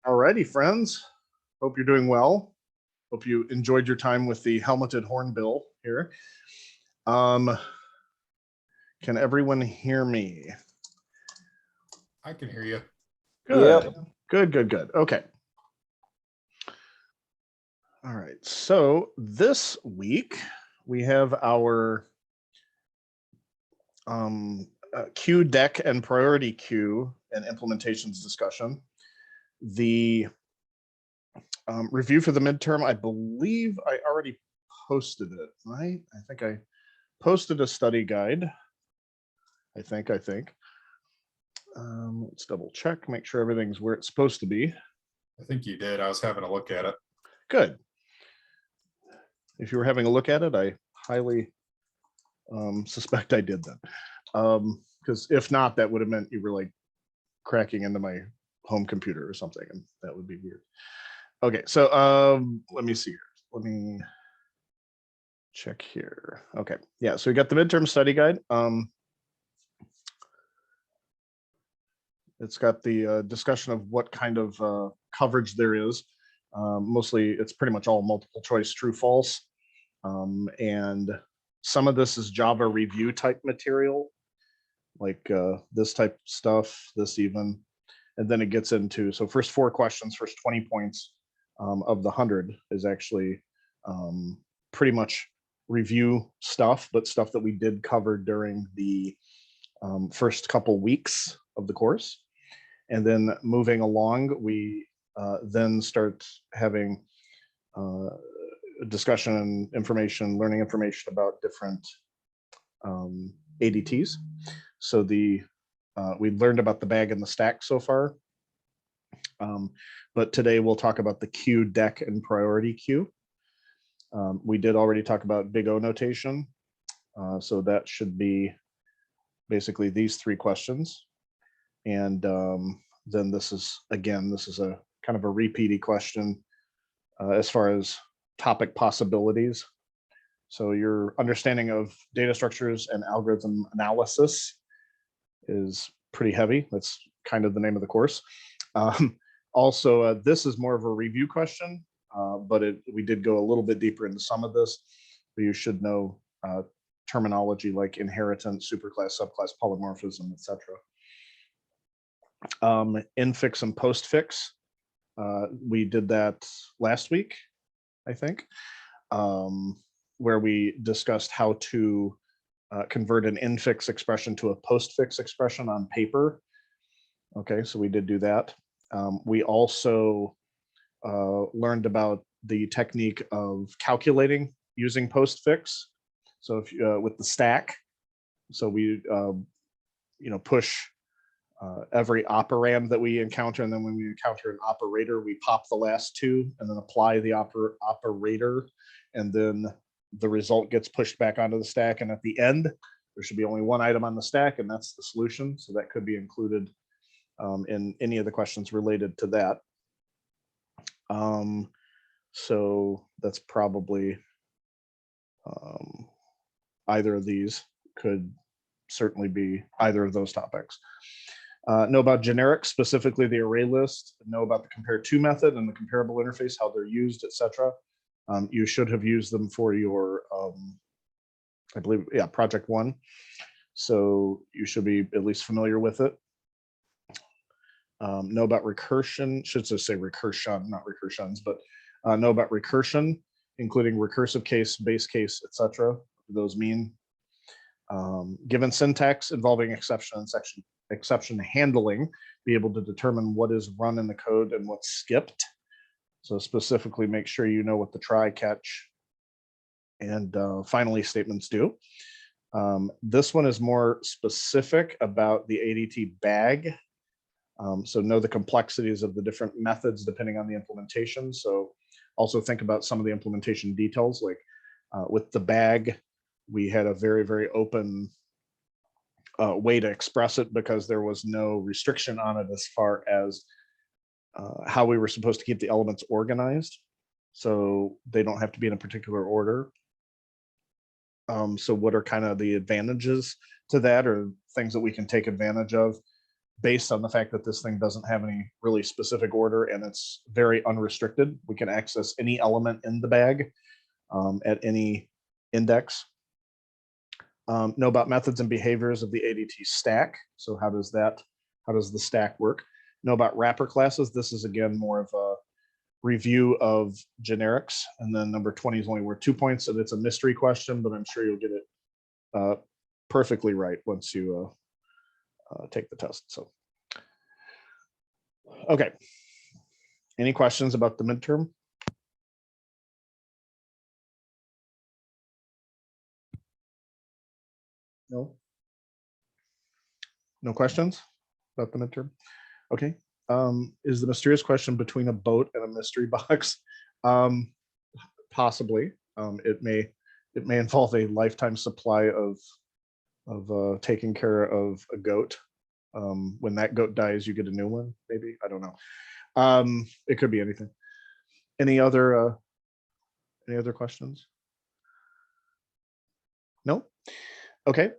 Alrighty, friends. Hope you're doing well. Hope you enjoyed your time with the helmeted hornbill here. Can everyone hear me? I can hear you. Good. Yep. Good. Okay. All right. So this week we have our queue deck and priority queue and implementations discussion. The review for the midterm, I believe I already posted it, right? I think I posted a study guide. I think. Let's double check, make sure everything's where it's supposed to be. I think you did. I was having a look at it. Good. If you were having a look at it, I highly suspect I did then. Because if not, that would have meant you were like cracking into my home computer or something, and that would be weird. Okay, so let me see here. Let me check here. Okay, yeah, so we got the midterm study guide. It's got the discussion of what kind of coverage there is. Mostly, it's pretty much all multiple choice, true, false. And some of this is Java review type material, like this type stuff, this even. And then it gets into, so first 4 questions, first 20 points of the 100 is actually pretty much review stuff, but stuff that we did cover during the first couple weeks of the course. And then moving along, we then start having discussion and information, learning information about different ADTs. So we learned about the bag and the stack so far. But today we'll talk about the queue, deck, and priority queue. We did already talk about big O notation. So that should be basically these 3 questions. And then this is a kind of a repeaty question as far as topic possibilities. So your understanding of data structures and algorithm analysis is pretty heavy. That's kind of the name of the course. Also, this is more of a review question, but we did go a little bit deeper into some of this. But you should know terminology like inheritance, superclass, subclass, polymorphism, etc. Infix and postfix. We did that last week, I think, where we discussed how to convert an infix expression to a postfix expression on paper. Okay, so we did do that. We also learned about the technique of calculating using postfix. So if with the stack, so we push every operand that we encounter, and then when we encounter an operator, we pop the last 2 and then apply the operator, and then the result gets pushed back onto the stack. And at the end, there should be only 1 item on the stack, and that's the solution. So that could be included in any of the questions related to that. So that's probably either of these could certainly be either of those topics. Know about generics, specifically the array list, know about the compare to method and the comparable interface, how they're used, etc. You should have used them for your, I believe, yeah, project 1. So you should be at least familiar with it. Know about recursion, should just say recursion, not recursions, but know about recursion, including recursive case, base case, etc. What do those mean? Given syntax involving exception and exception handling, be able to determine what is run in the code and what's skipped. So specifically, make sure you know what the try, catch, and finally statements do. This one is more specific about the ADT bag. So know the complexities of the different methods depending on the implementation. So also think about some of the implementation details, like with the bag, we had a very, very open way to express it because there was no restriction on it as far as how we were supposed to keep the elements organized. So they don't have to be in a particular order. So what are kind of the advantages to that, or things that we can take advantage of? based on the fact that this thing doesn't have any really specific order and it's very unrestricted. We can access any element in the bag at any index. Know about methods and behaviors of the ADT stack. So how does the stack work? Know about wrapper classes. This is again more of a review of generics. And then number 20 is only worth 2 points, and it's a mystery question, but I'm sure you'll get it perfectly right once you take the test. So, okay. Any questions about the midterm? No. No questions about the midterm? Okay. Is the mysterious question between a boat and a mystery box? Possibly. It may involve a lifetime supply of taking care of a goat. When that goat dies, you get a new one. Maybe, I don't know. It could be anything. Any other questions? No. Okay.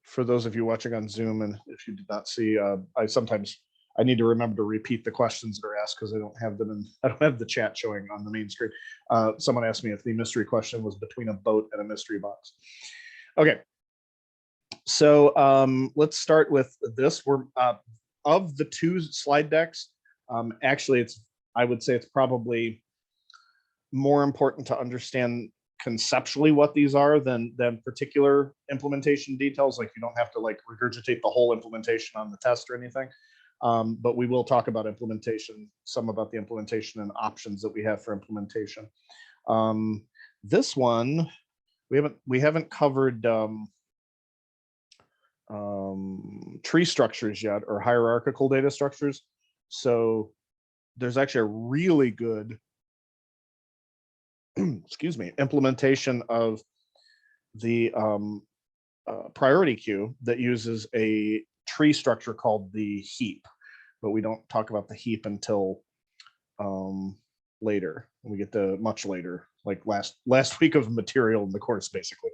For those of you watching on Zoom, and if you did not see, I need to remember to repeat the questions that are asked because I don't have them in. I don't have the chat showing on the main screen. Someone asked me if the mystery question was between a boat and a mystery box. Okay, so let's start with this. We're of the two slide decks. Actually, I would say it's probably more important to understand conceptually what these are than particular implementation details. Like, you don't have to like regurgitate the whole implementation on the test or anything. But we will talk about implementation, some about the implementation and options that we have for implementation. This one, we haven't covered tree structures yet, or hierarchical data structures. So there's actually a really good excuse me, implementation of the priority queue that uses a tree structure called the heap, but we don't talk about the heap until later. We get to much later, like last week of material in the course, basically.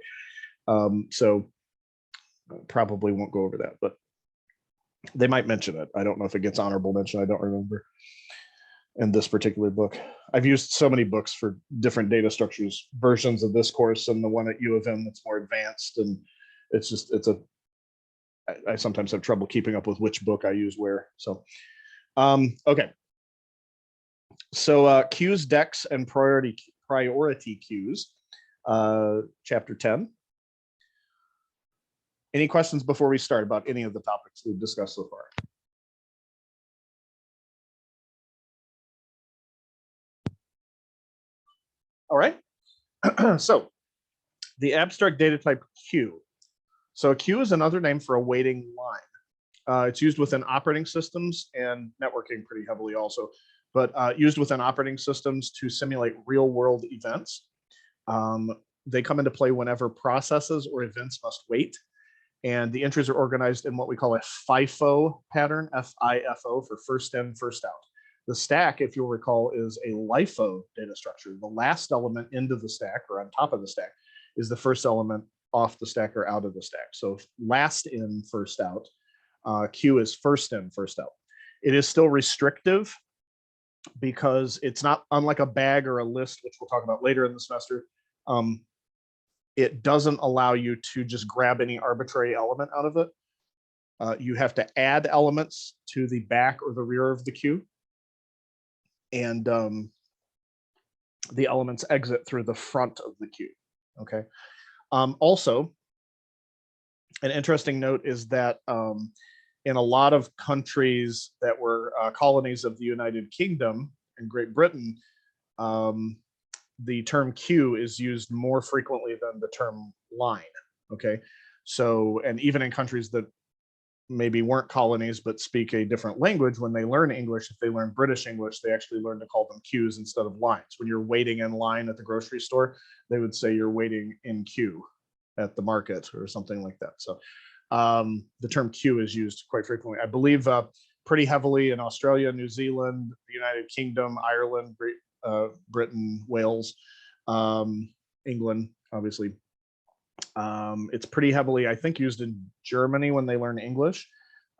So probably won't go over that, but they might mention it. I don't know if it gets honorable mention. I don't remember in this particular book. I've used so many books for different data structures versions of this course, and the one at U of M that's more advanced, and I sometimes have trouble keeping up with which book I use where. So okay, so queues, decks, and priority queues, chapter 10. Any questions before we start about any of the topics we've discussed so far? All right. So the abstract data type queue. So a queue is another name for a waiting line. It's used within operating systems and networking pretty heavily also, but used within operating systems to simulate real world events. They come into play whenever processes or events must wait. And the entries are organized in what we call a FIFO pattern, FIFO, for first in, first out. The stack, if you'll recall, is a LIFO data structure. The last element into the stack or on top of the stack is the first element off the stack or out of the stack. So last in, first out. Queue is first in, first out. It is still restrictive because it's not, unlike a bag or a list, which we'll talk about later in the semester. It doesn't allow you to just grab any arbitrary element out of it. You have to add elements to the back or the rear of the queue. And the elements exit through the front of the queue. Okay. Also, an interesting note is that in a lot of countries that were colonies of the United Kingdom and Great Britain, the term queue is used more frequently than the term line. Okay. So, and even in countries that maybe weren't colonies but speak a different language, when they learn English, if they learn British English, they actually learn to call them queues instead of lines. When you're waiting in line at the grocery store, they would say you're waiting in queue at the market or something like that. So the term queue is used quite frequently, I believe, pretty heavily in Australia, New Zealand, the United Kingdom, Ireland, Britain, Wales, England, obviously, It's pretty heavily, I think, used in Germany when they learn English,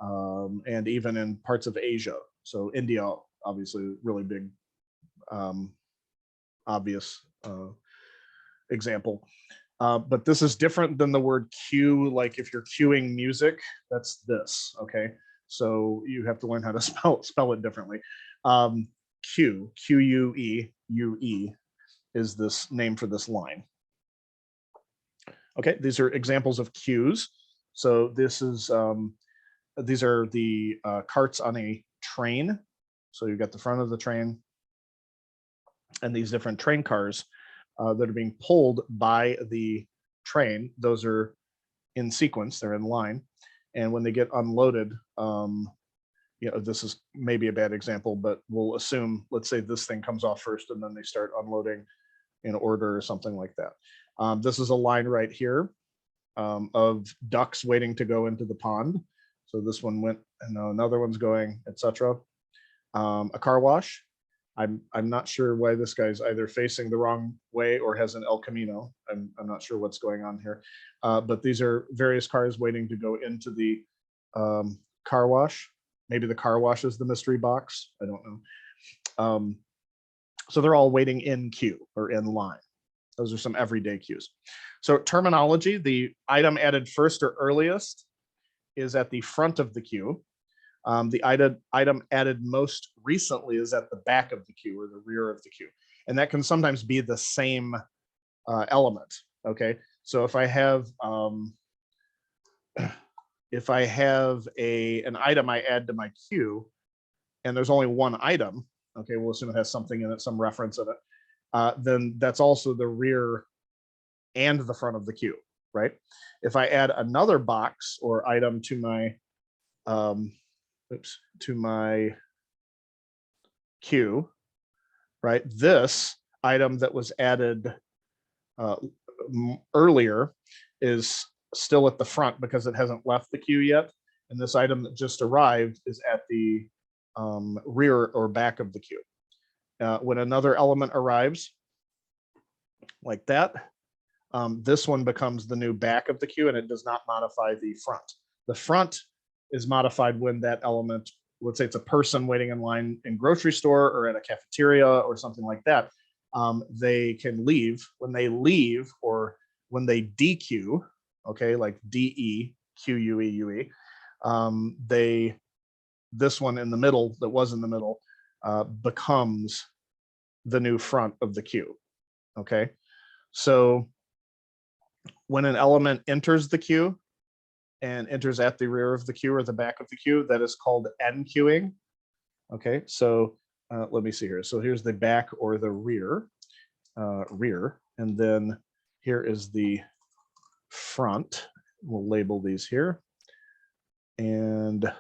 and even in parts of Asia. So India, obviously, really big, obvious example. But this is different than the word queue. Like if you're queuing music, that's this. Okay, so you have to learn how to spell it differently. Queue, Q-U-E, is this name for this line. Okay, these are examples of queues. So this is these are the carts on a train. So you've got the front of the train and these different train cars that are being pulled by the train. Those are in sequence, they're in line. And when they get unloaded, this is maybe a bad example, but we'll assume, let's say this thing comes off first and then they start unloading in order or something like that. This is a line right here of ducks waiting to go into the pond. So this one went and another one's going, etc. A car wash. I'm not sure why this guy's either facing the wrong way or has an El Camino. I'm not sure what's going on here. But these are various cars waiting to go into the car wash. Maybe the car wash is the mystery box. I don't know. So they're all waiting in queue or in line. Those are some everyday queues. So terminology, the item added first or earliest is at the front of the queue. The item added most recently is at the back of the queue or the rear of the queue. And that can sometimes be the same element, okay? So if I have an item I add to my queue and there's only one item, okay, we'll assume it has something in it, some reference in it, then that's also the rear and the front of the queue, right? If I add another box or item to my queue, right? This item that was added earlier is still at the front because it hasn't left the queue yet. And this item that just arrived is at the rear or back of the queue. When another element arrives like that, this one becomes the new back of the queue and it does not modify the front. The front is modified when that element, let's say it's a person waiting in line in grocery store or at a cafeteria or something like that, they can leave. When they leave or when they dequeue, okay, like D-E-Q-U-E-U-E, this one in the middle that was in the middle becomes the new front of the queue, okay? So when an element enters the queue and enters at the rear of the queue or the back of the queue, that is called N-queuing. Okay, so let me see here. So here's the back or the rear, and then here is the front. We'll label these here. And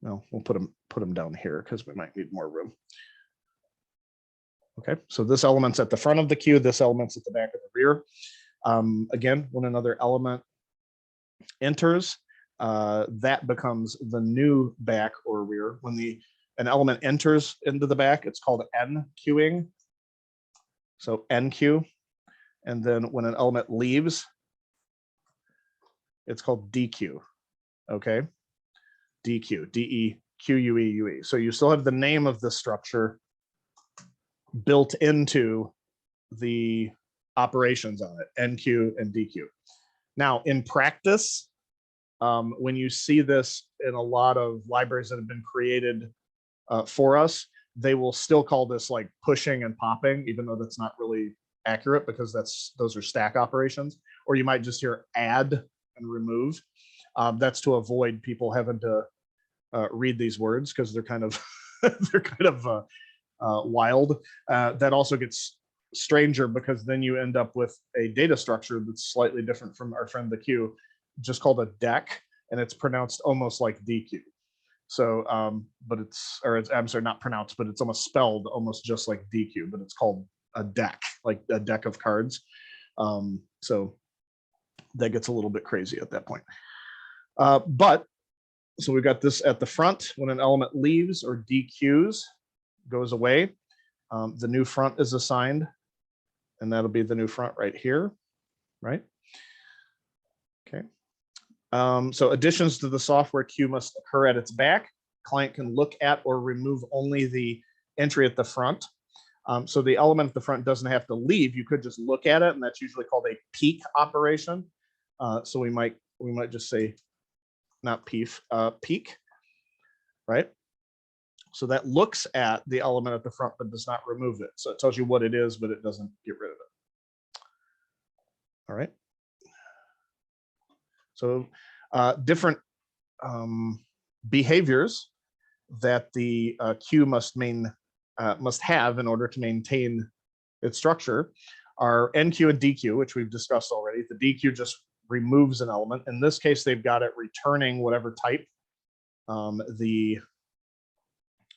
no, we'll put them down here because we might need more room. Okay, so this element's at the front of the queue, this element's at the back of the rear. Again, when another element enters, that becomes the new back or rear. When an element enters into the back, it's called N-queuing. So N-queue. And then when an element leaves, it's called DQ. Okay, DQ, D-E-Q-U-E-U-E. So you still have the name of the structure built into the operations on it, NQ and DQ. Now, in practice, when you see this in a lot of libraries that have been created for us, they will still call this like pushing and popping, even though that's not really accurate because those are stack operations. Or you might just hear add and remove. That's to avoid people having to read these words because they're kind of wild. That also gets stranger because then you end up with a data structure that's slightly different from our friend the queue, just called a Deque, and it's pronounced almost like DQ. So, I'm sorry, not pronounced, but it's almost spelled almost just like DQ, but it's called a deck, like a deck of cards. So that gets a little bit crazy at that point. So we've got this at the front. When an element leaves or DQs, goes away, the new front is assigned. and that'll be the new front right here, right? Okay. So additions to the software queue must occur at its back. Client can look at or remove only the entry at the front. So the element at the front doesn't have to leave. You could just look at it, and that's usually called a peek operation. So we might just say, not peef, peek, right? So that looks at the element at the front, but does not remove it. So it tells you what it is, but it doesn't get rid of it. All right. So different behaviors that the queue must have in order to maintain its structure are NQ and DQ, which we've discussed already. The DQ just removes an element. In this case, they've got it returning whatever type the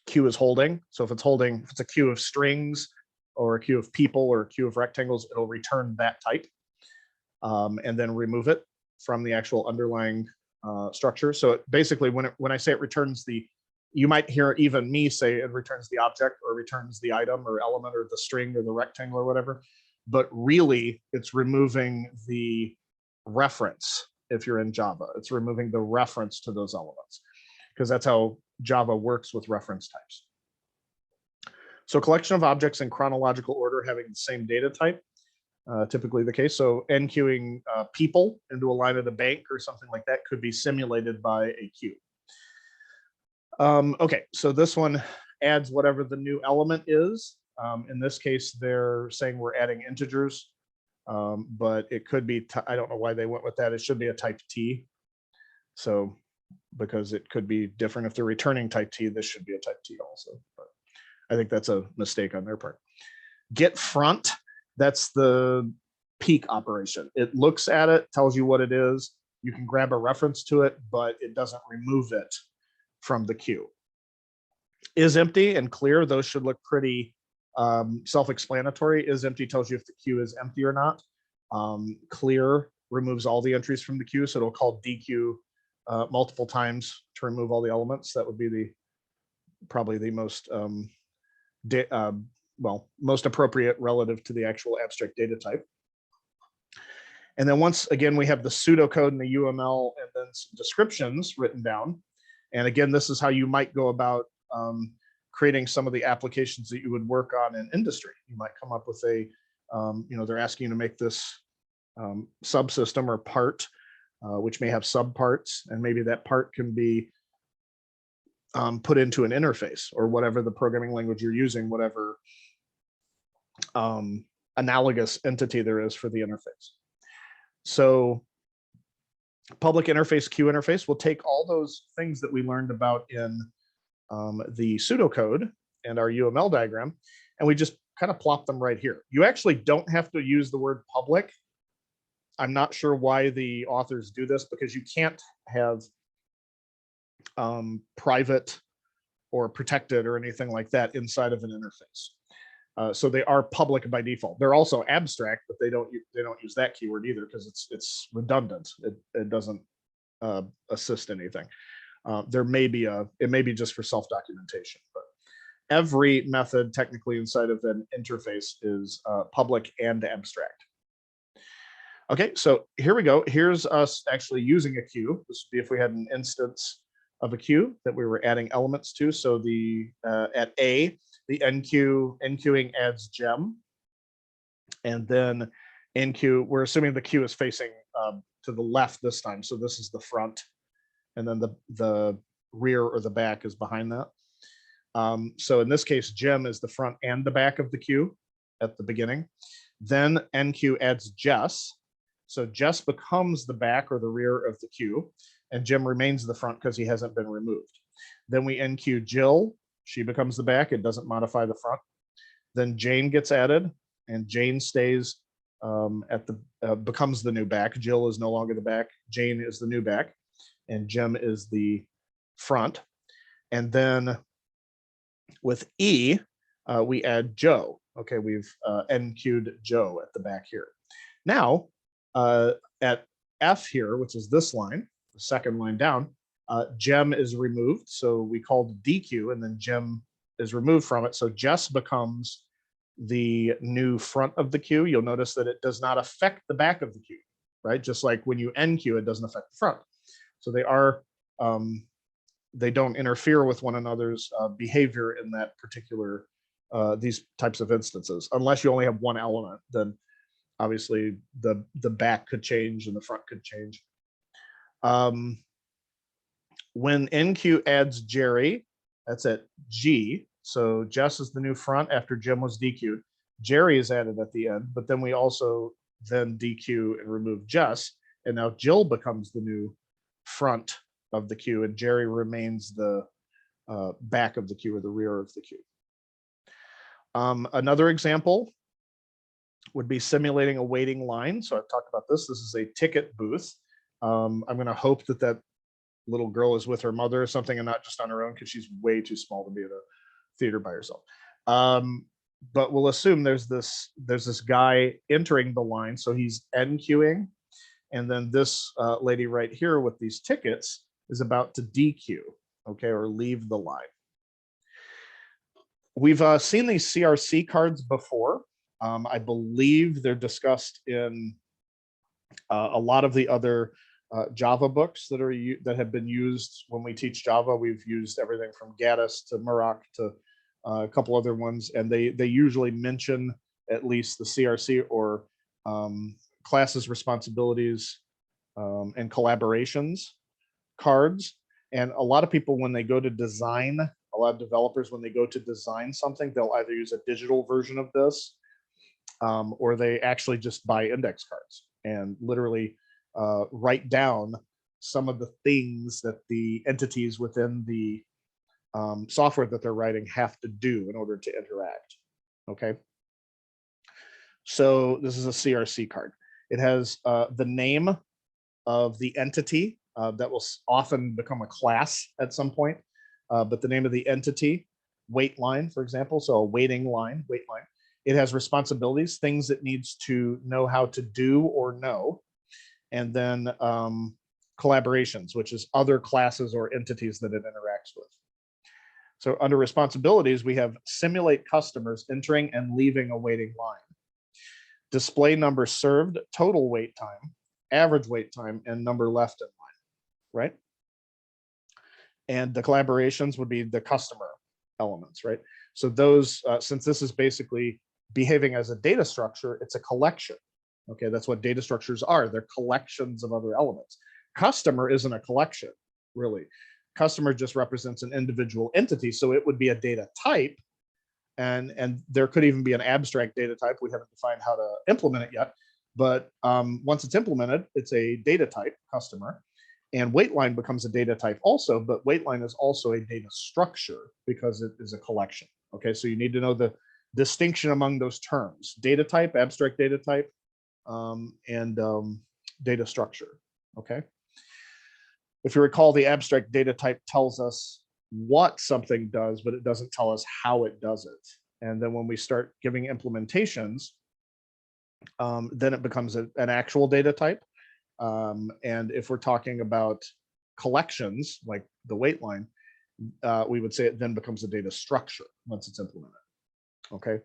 queue is holding. So if it's a queue of strings or a queue of people or a queue of rectangles, it'll return that type and then remove it from the actual underlying structure. So it basically, when I say it returns you might hear even me say it returns the object or returns the item or element or the string or the rectangle or whatever, but really it's removing the reference. If you're in Java, it's removing the reference to those elements, because that's how Java works with reference types. So collection of objects in chronological order having the same data type, typically the case. So enqueuing people into a line at a bank or something like that could be simulated by a queue. Okay, so this one adds whatever the new element is. In this case, they're saying we're adding integers, but it could be, I don't know why they went with that. It should be a type T. So because it could be different if they're returning type T, this should be a type T also. But I think that's a mistake on their part. Get front, that's the peek operation. It looks at it, tells you what it is. You can grab a reference to it, but it doesn't remove it from the queue. Is empty and clear, those should look pretty self-explanatory. Is empty tells you if the queue is empty or not. Clear removes all the entries from the queue, so it'll call DQ multiple times to remove all the elements. That would be probably the most most appropriate relative to the actual abstract data type. And then once again, we have the pseudocode and the UML and then some descriptions written down. And again, this is how you might go about creating some of the applications that you would work on in industry. You might come up with a, they're asking you to make this subsystem or part, which may have subparts, and maybe that part can be put into an interface or whatever the programming language you're using, whatever analogous entity there is for the interface. So public interface, queue interface will take all those things that we learned about in the pseudocode and our UML diagram, and we just kind of plop them right here. You actually don't have to use the word public. I'm not sure why the authors do this, because you can't have private or protected or anything like that inside of an interface. So they are public by default. They're also abstract, but they don't use that keyword either, because it's redundant. It doesn't assist anything. It may be just for self-documentation, but every method technically inside of an interface is public and abstract. Okay, so here we go. Here's us actually using a queue. This would be if we had an instance of a queue that we were adding elements to. So the at A, the enqueuing adds gem, and then enqueue, we're assuming the queue is facing to the left this time. So this is the front, and then the rear or the back is behind that. So in this case, gem is the front and the back of the queue at the beginning. Then enqueue adds Jess. So Jess becomes the back or the rear of the queue, and Jim remains the front because he hasn't been removed. Then we enqueue Jill. She becomes the back. It doesn't modify the front. Then Jane gets added, and Jane stays becomes the new back. Jill is no longer the back. Jane is the new back, and Jim is the front. And then with E, we add Joe. Okay, we've enqueued Joe at the back here. Now, at F here, which is this line, the second line down, gem is removed. So we called DQ, and then gem is removed from it. So Jess becomes the new front of the queue, you'll notice that it does not affect the back of the queue, right? Just like when you enqueue, it doesn't affect the front. So they don't interfere with one another's behavior in that particular, these types of instances. Unless you only have one element, then obviously the back could change and the front could change. When enqueue adds Jerry, that's at G. So Jess is the new front after Jim was DQ'd. Jerry is added at the end, but then we also then DQ and remove Jess. And now Jill becomes the new front of the queue and Jerry remains the back of the queue or the rear of the queue. Another example would be simulating a waiting line. So I've talked about this. This is a ticket booth. I'm going to hope that that little girl is with her mother or something and not just on her own because she's way too small to be at a theater by herself. But we'll assume there's this guy entering the line. So he's enqueuing. And then this lady right here with these tickets is about to DQ, okay, or leave the line. We've seen these CRC cards before. I believe they're discussed in a lot of the other Java books that have been used when we teach Java. We've used everything from Gaddis to Muroc to a couple other ones, and they usually mention at least the CRC or classes, responsibilities, and collaborations cards. And a lot of people, when they go to design, a lot of developers, when they go to design something, they'll either use a digital version of this or they actually just buy index cards and literally write down some of the things that the entities within the software that they're writing have to do in order to interact. Okay. So this is a CRC card. It has the name of the entity that will often become a class at some point, but the name of the entity, wait line, for example, so a waiting line, wait line. It has responsibilities, things it needs to know how to do or know, and then collaborations, which is other classes or entities that it interacts with. So under responsibilities, we have simulate customers entering and leaving a waiting line, display number served, total wait time, average wait time, and number left in line, right? And the collaborations would be the customer elements, right? So those, since this is basically behaving as a data structure, it's a collection. Okay, that's what data structures are. They're collections of other elements. Customer isn't a collection, really. Customer just represents an individual entity, so it would be a data type, and there could even be an abstract data type. We haven't defined how to implement it yet, but once it's implemented, it's a data type, customer, and wait line becomes a data type also, but wait line is also a data structure because it is a collection. Okay, so you need to know the distinction among those terms: data type, abstract data type, and data structure. Okay. If you recall, the abstract data type tells us what something does, but it doesn't tell us how it does it. And then when we start giving implementations, then it becomes an actual data type. And if we're talking about collections, like the wait line, we would say it then becomes a data structure once it's implemented. Okay,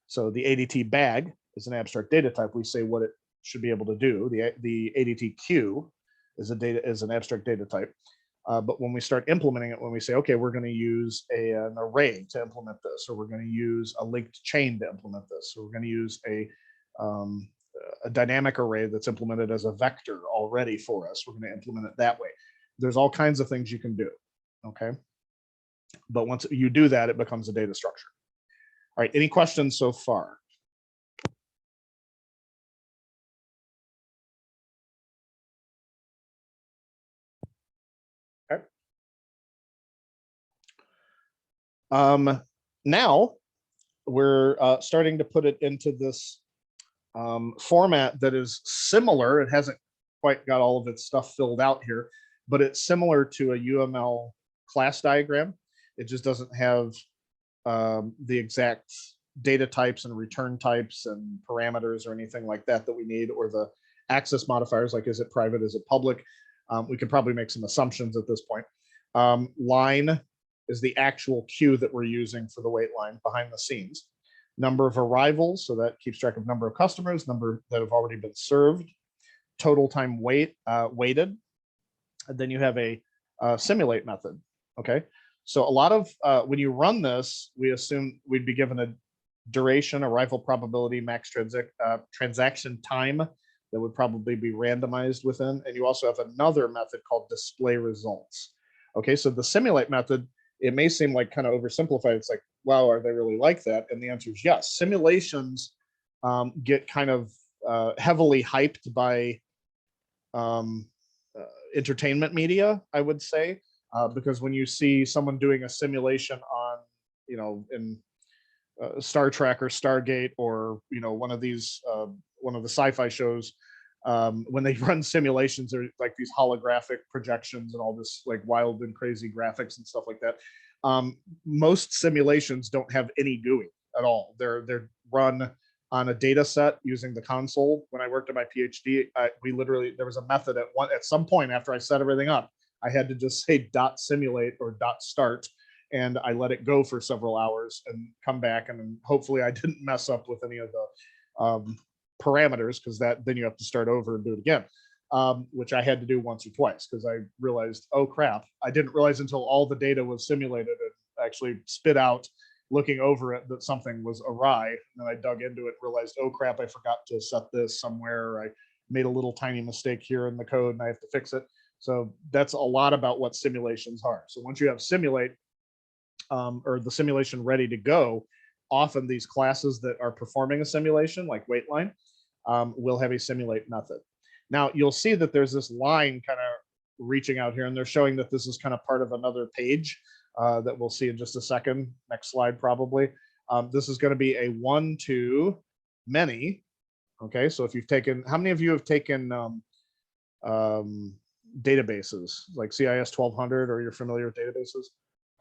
so the ADT bag is an abstract data type. We say what it should be able to do. The ADT queue is an abstract data type. But when we start implementing it, when we say, okay, we're going to use an array to implement this, or we're going to use a linked chain to implement this, or we're going to use a dynamic array that's implemented as a vector already for us, we're going to implement it that way. There's all kinds of things you can do. Okay, but once you do that, it becomes a data structure. All right, any questions so far? Okay. Now we're starting to put it into this format that is similar. It hasn't quite got all of its stuff filled out here, but it's similar to a UML class diagram. It just doesn't have the exact data types and return types and parameters or anything like that we need, or the access modifiers, like is it private, is it public? We could probably make some assumptions at this point. Line is the actual queue that we're using for the wait line behind the scenes. number of arrivals, so that keeps track of number of customers, number that have already been served, total time waited, and then you have a simulate method. Okay, so a lot of when you run this, we assume we'd be given a duration, arrival probability, max transaction time that would probably be randomized within, and you also have another method called display results. Okay, so the simulate method, it may seem like kind of oversimplified. It's like, wow, are they really like that? And the answer is yes. Simulations get kind of heavily hyped by entertainment media, I would say, because when you see someone doing a simulation on, in Star Trek or Stargate, or one of these one of the sci-fi shows, when they run simulations, they're like these holographic projections and all this like wild and crazy graphics and stuff like that. Most simulations don't have any GUI at all. They're run on a data set using the console. When I worked at my PhD, there was a method at some point after I set everything up, I had to just say .simulate or .start, and I let it go for several hours and come back, and hopefully I didn't mess up with any of the parameters, because then you have to start over and do it again, which I had to do once or twice, because I realized, oh crap, I didn't realize until all the data was simulated and actually spit out, looking over it, that something was awry. And then I dug into it, realized, oh crap, I forgot to set this somewhere. I made a little tiny mistake here in the code and I have to fix it. So that's a lot about what simulations are. So once you have simulate, or the simulation ready to go, often these classes that are performing a simulation, like waitline, will have a simulate method. Now you'll see that there's this line kind of reaching out here, and they're showing that this is kind of part of another page that we'll see in just a second. Next slide, probably. This is going to be a one to many. Okay, so if you've taken, how many of you have taken databases like CIS 1200, or you're familiar with databases?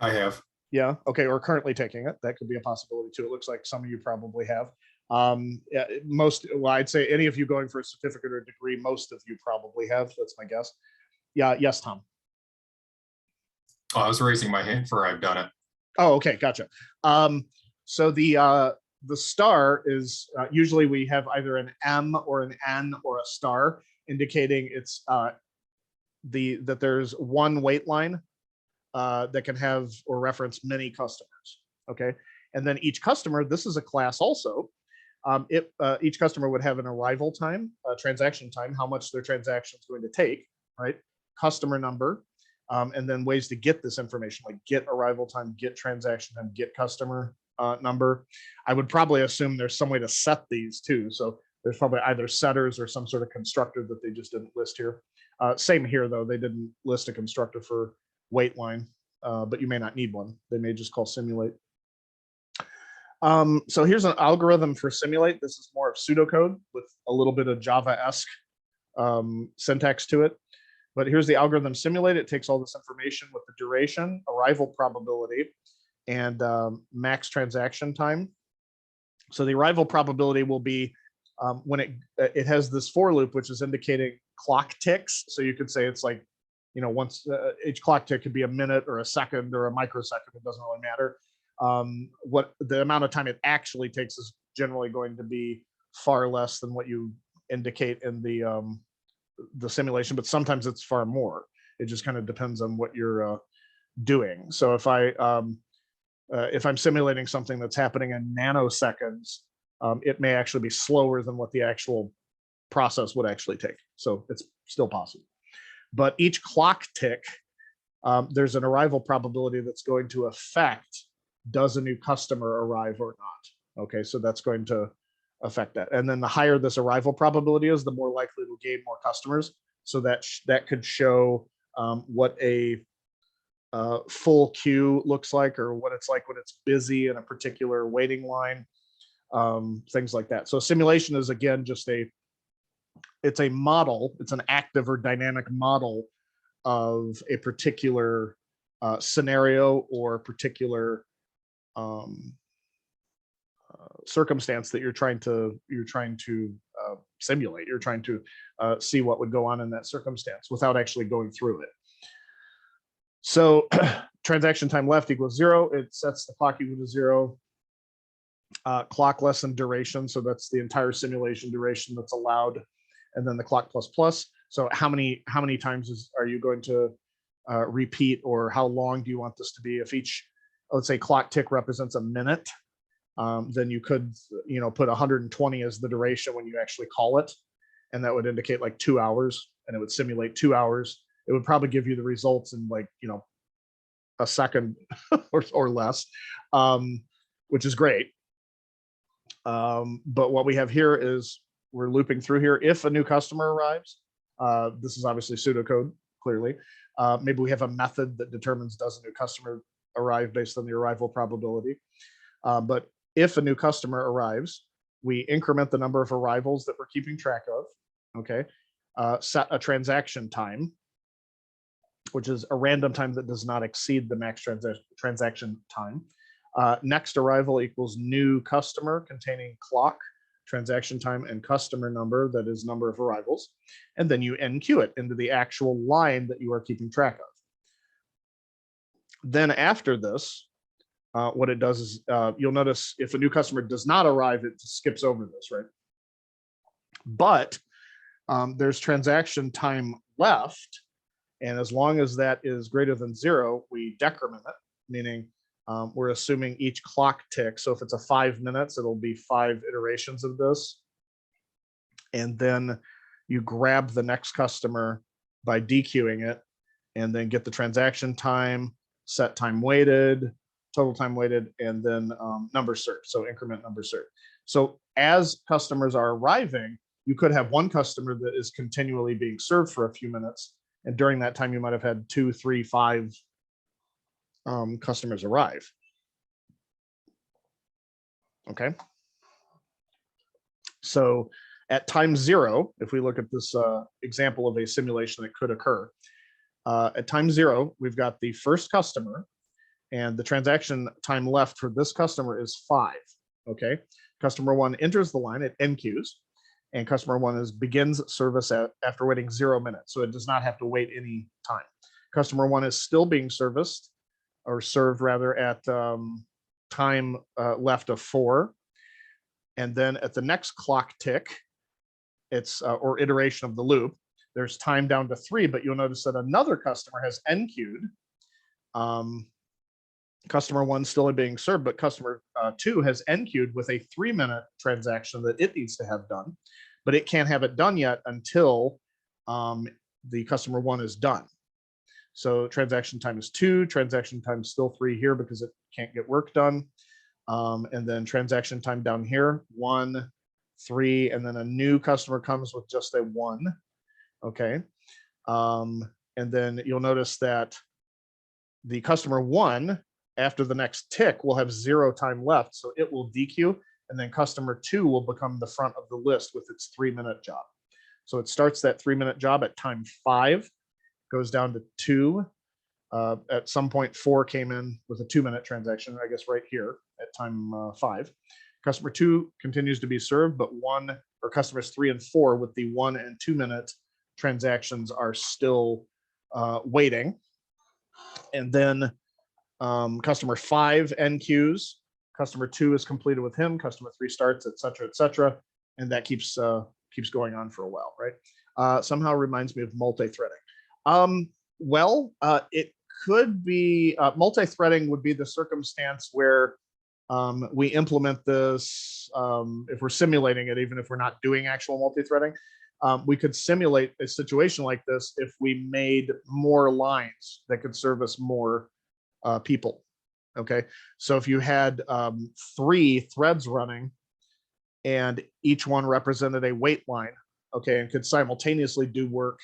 I have. Yeah, okay, or currently taking it. That could be a possibility too. It looks like some of you probably have. Yeah, well, I'd say any of you going for a certificate or a degree, most of you probably have. That's my guess. Yeah, yes, Tom. Oh, I was raising my hand for I've done it. Oh, okay, gotcha. So the star is usually we have either an M or an N or a star, indicating it's that there's one wait line that can have or reference many customers. Okay, and then each customer, this is a class also. Each customer would have an arrival time, transaction time, how much their transaction is going to take, right? Customer number, and then ways to get this information, like get arrival time, get transaction time, get customer number. I would probably assume there's some way to set these too. So there's probably either setters or some sort of constructor that they just didn't list here. Same here though, they didn't list a constructor for wait line, but you may not need one. They may just call simulate. So here's an algorithm for simulate. This is more of pseudocode with a little bit of Java-esque syntax to it. But here's the algorithm simulate. It takes all this information with the duration, arrival probability, and max transaction time. So the arrival probability will be when it has this for loop, which is indicating clock ticks. So you could say it's like, once each clock tick could be a minute or a second or a microsecond. It doesn't really matter. What the amount of time it actually takes is generally going to be far less than what you indicate in the simulation, but sometimes it's far more. It just kind of depends on what you're doing. So if I'm simulating something that's happening in nanoseconds, it may actually be slower than what the actual process would actually take. So it's still possible. But each clock tick, there's an arrival probability that's going to affect, does a new customer arrive or not? Okay, so that's going to affect that. And then the higher this arrival probability is, the more likely to gain more customers. So that could show what a full queue looks like, or what it's like when it's busy in a particular waiting line, things like that. So simulation is, again, just it's a model. It's an active or dynamic model of a particular scenario or particular circumstance that you're trying to simulate. You're trying to see what would go on in that circumstance without actually going through it. So transaction time left equals 0. It sets the clock equal to 0. clock lesson duration. So that's the entire simulation duration that's allowed. And then the clock plus plus. So how many times are you going to repeat, or how long do you want this to be? If each, let's say, clock tick represents a minute, then you could, put 120 as the duration when you actually call it. And that would indicate like 2 hours, and it would simulate 2 hours. It would probably give you the results in like, a second or less, which is great. But what we have here is we're looping through here. If a new customer arrives, this is obviously pseudocode, clearly. Maybe we have a method that determines does a new customer arrive based on the arrival probability. But if a new customer arrives, we increment the number of arrivals that we're keeping track of, okay? Set a transaction time, which is a random time that does not exceed the max transaction time. Next arrival equals new customer containing clock, transaction time, and customer number, that is number of arrivals. And then you enqueue it into the actual line that you are keeping track of. Then after this, what it does is you'll notice if a new customer does not arrive, it skips over this, right? But there's transaction time left. And as long as that is greater than 0, we decrement it, meaning we're assuming each clock tick. So if it's a 5 minutes, it'll be 5 iterations of this. And then you grab the next customer by dequeuing it, and then get the transaction time, set time weighted, total time weighted, and then number served. So increment number served. So as customers are arriving, you could have one customer that is continually being served for a few minutes. And during that time, you might have had 2, 3, 5 customers arrive. Okay. So at time 0, if we look at this example of a simulation that could occur, at time 0, we've got the first customer, and the transaction time left for this customer is 5. Okay. Customer 1 enters the line, it enqueues, and customer 1 begins service after waiting 0 minutes. So it does not have to wait any time. Customer 1 is still being serviced, or served rather, at time left of 4. And then at the next clock tick, it's or iteration of the loop, there's time down to 3, but you'll notice that another customer has enqueued. Customer 1 still being served, but customer 2 has enqueued with a 3-minute transaction that it needs to have done, but it can't have it done yet until the customer 1 is done. So transaction time is 2, transaction time is still 3 here because it can't get work done. And then transaction time down here, 1, 3, and then a new customer comes with just a 1. Okay. And then you'll notice that the customer 1, after the next tick, will have 0 time left. So it will dequeue, and then customer 2 will become the front of the list with its 3-minute job. So it starts that 3-minute job at time 5, goes down to 2. At some point, 4 came in with a 2-minute transaction, I guess right here at time 5. Customer 2 continues to be served, but customers 3 and 4 with the 1 and 2-minute transactions are still waiting. And then customer 5 enqueues, customer 2 is completed with him, customer 3 starts, et cetera, and that keeps going on for a while, right? Somehow reminds me of multi-threading. It could be multi-threading would be the circumstance where we implement this if we're simulating it, even if we're not doing actual multi-threading. We could simulate a situation like this if we made more lines that could service more people. Okay, so if you had 3 threads running and each one represented a wait line, okay, and could simultaneously do work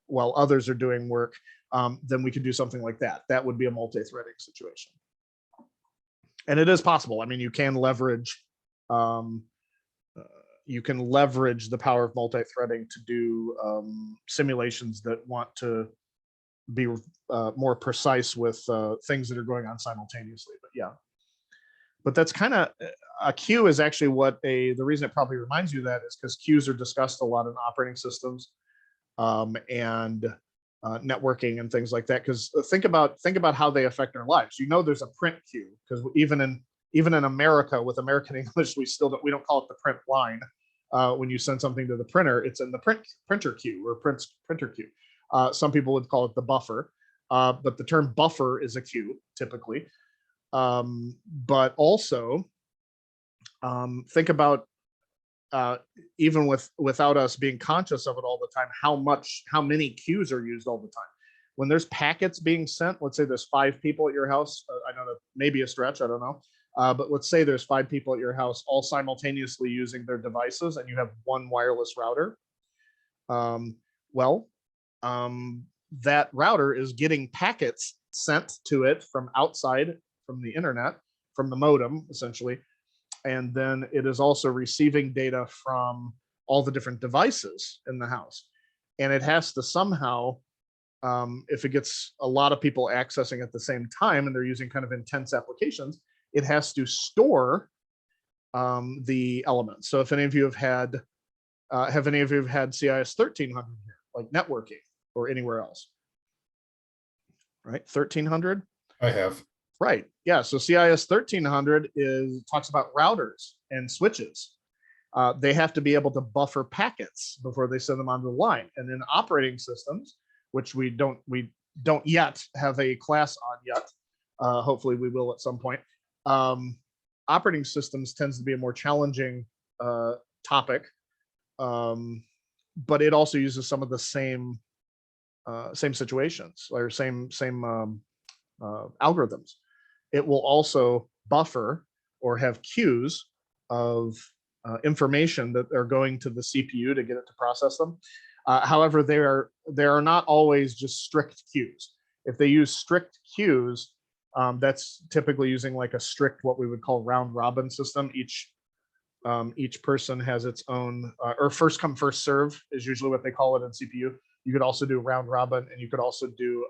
while others are doing work, then we could do something like that. That would be a multi-threading situation. And it is possible. I mean, you can leverage the power of multi-threading to do simulations that want to be more precise with things that are going on simultaneously. But yeah, but that's kind of a queue is actually the reason it probably reminds you of that is because queues are discussed a lot in operating systems and networking and things like that. Because think about how they affect our lives. There's a print queue, because even even in America with American English, we don't call it the print line. When you send something to the printer, it's in the printer queue or printer queue. Some people would call it the buffer, but the term buffer is a queue typically. But also think about even without us being conscious of it all the time, how many queues are used all the time. When there's packets being sent, let's say there's 5 people at your house. I know that may be a stretch, I don't know. But let's say there's 5 people at your house all simultaneously using their devices and you have one wireless router. That router is getting packets sent to it from outside, from the internet, from the modem, essentially. And then it is also receiving data from all the different devices in the house. And it has to somehow, if it gets a lot of people accessing at the same time and they're using kind of intense applications, it has to store the elements. So if any of you have any of you had CIS 1300 here, like networking or anywhere else? Right, 1300? I have. Right, yeah, so CIS 1300 talks about routers and switches. They have to be able to buffer packets before they send them onto the line. And then operating systems, which we don't yet have a class on yet, hopefully we will at some point. Operating systems tends to be a more challenging topic, but it also uses some of the same situations or same algorithms. It will also buffer or have queues of information that are going to the CPU to get it to process them. However, they are not always just strict queues. If they use strict queues, that's typically using like a strict, what we would call round robin system. Each person has its own, or first come first serve is usually what they call it in CPU. You could also do round robin, and you could also do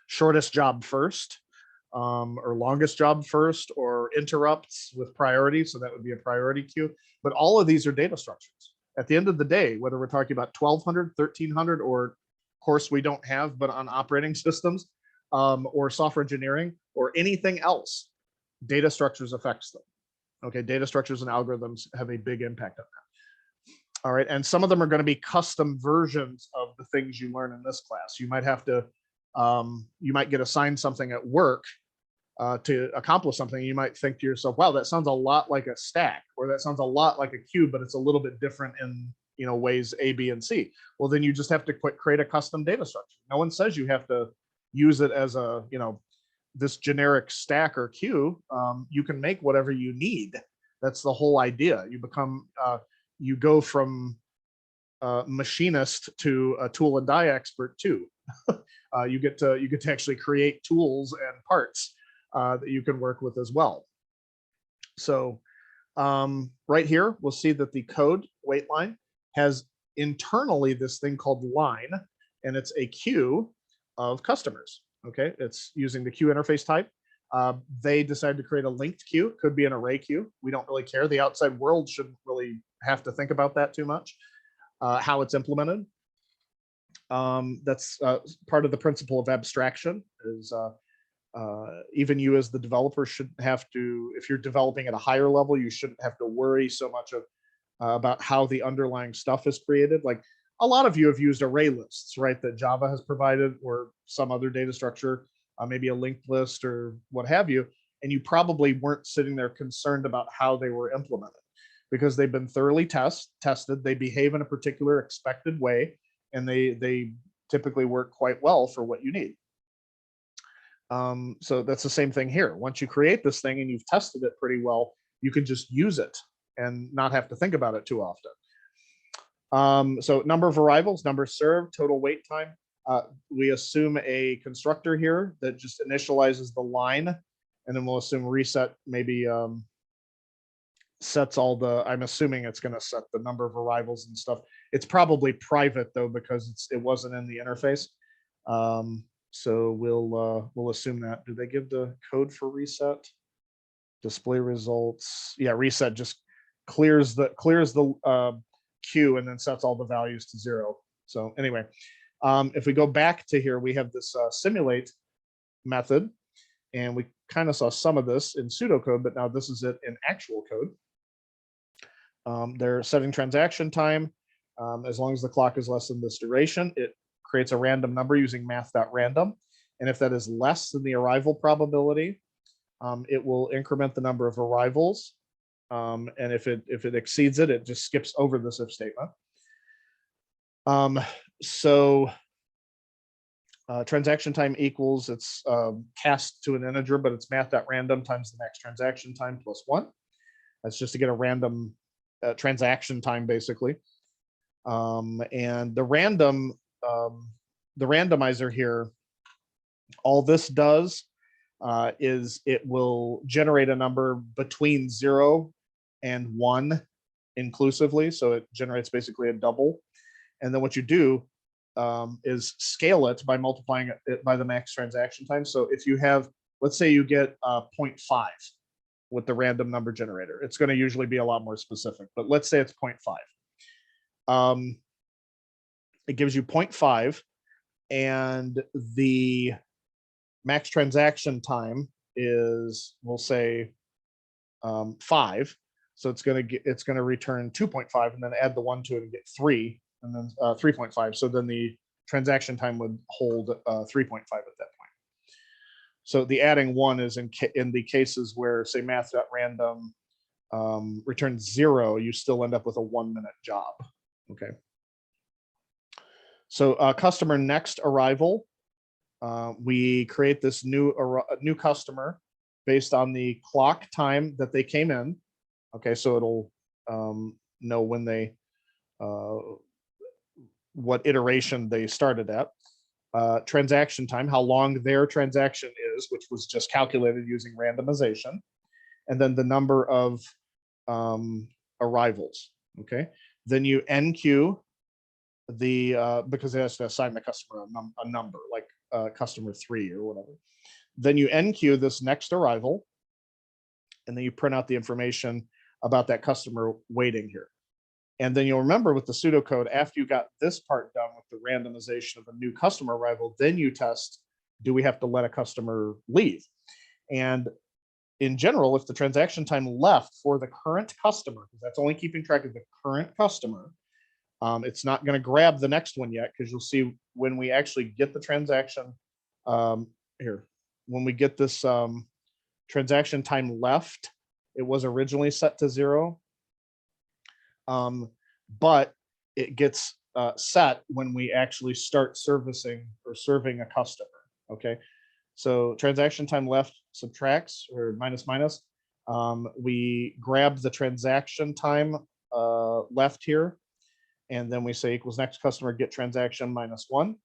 shortest job first, or longest job first, or interrupts with priority. So that would be a priority queue. But all of these are data structures. At the end of the day, whether we're talking about 1200, 1300, or of course we don't have, but on operating systems, or software engineering, or anything else, data structures affects them. Okay, data structures and algorithms have a big impact on that. All right, and some of them are going to be custom versions of the things you learn in this class. You might have to, you might get assigned something at work to accomplish something. You might think to yourself, wow, that sounds a lot like a stack, or that sounds a lot like a queue, but it's a little bit different in ways A, B, and C. Well, then you just have to create a custom data structure. No one says you have to use it as a, this generic stack or queue. You can make whatever you need. That's the whole idea. You become, you go from machinist to a tool and die expert too. You get to actually create tools and parts that you can work with as well. So right here, we'll see that the code wait line has internally this thing called line, and it's a queue of customers. Okay, it's using the queue interface type. They decided to create a linked queue, could be an array queue. We don't really care. The outside world shouldn't really have to think about that too much, how it's implemented. That's part of the principle of abstraction is even you as the developer shouldn't have to, if you're developing at a higher level, you shouldn't have to worry so much about how the underlying stuff is created. Like a lot of you have used array lists, right, that Java has provided, or some other data structure, maybe a linked list or what have you, and you probably weren't sitting there concerned about how they were implemented because they've been thoroughly tested, they behave in a particular expected way, and they typically work quite well for what you need. So that's the same thing here. Once you create this thing and you've tested it pretty well, you can just use it and not have to think about it too often. So number of arrivals, number served, total wait time. We assume a constructor here that just initializes the line, and then we'll assume reset maybe sets all the, I'm assuming it's going to set the number of arrivals and stuff. It's probably private though, because it wasn't in the interface. So we'll assume that. Do they give the code for reset? Display results. Yeah, reset just clears the queue and then sets all the values to 0. So anyway, if we go back to here, we have this simulate method, And we kind of saw some of this in pseudocode, but now this is it in actual code. They're setting transaction time. As long as the clock is less than this duration, it creates a random number using math.random. And if that is less than the arrival probability, it will increment the number of arrivals. And if it exceeds it, it just skips over this if statement. Transaction time equals, it's cast to an integer, but it's math.random times the max transaction time plus 1. That's just to get a random transaction time, basically. And the randomizer here, all this does is it will generate a number between 0 and 1 inclusively. So it generates basically a double. And then what you do is scale it by multiplying it by the max transaction time. So if you have, let's say you get 0.5 with the random number generator, it's going to usually be a lot more specific, but let's say it's 0.5. It gives you 0.5, and the max transaction time is, we'll say 5. So it's going to return 2.5 and then add the 1 to it and get 3, and then 3.5. So then the transaction time would hold 3.5 at that point. So the adding 1 is in the cases where, say, math.random returns 0, you still end up with a 1-minute job. Okay. So customer next arrival, we create this new customer based on the clock time that they came in. Okay, so it'll know when they what iteration they started at. Transaction time, how long their transaction is, which was just calculated using randomization, and then the number of arrivals. Okay, then you NQ the because it has to assign the customer a number, like customer 3 or whatever. Then you NQ this next arrival, and then you print out the information about that customer waiting here. And then you'll remember with the pseudocode, after you got this part done with the randomization of a new customer arrival, then you test, do we have to let a customer leave? And in general, if the transaction time left for the current customer, because that's only keeping track of the current customer, it's not going to grab the next one yet, because you'll see when we actually get the transaction here, when we get this transaction time left, it was originally set to 0. But it gets set when we actually start servicing or serving a customer. Okay, so transaction time left subtracts, or minus. We grab the transaction time left here, and then we say equals next customer get transaction minus 1,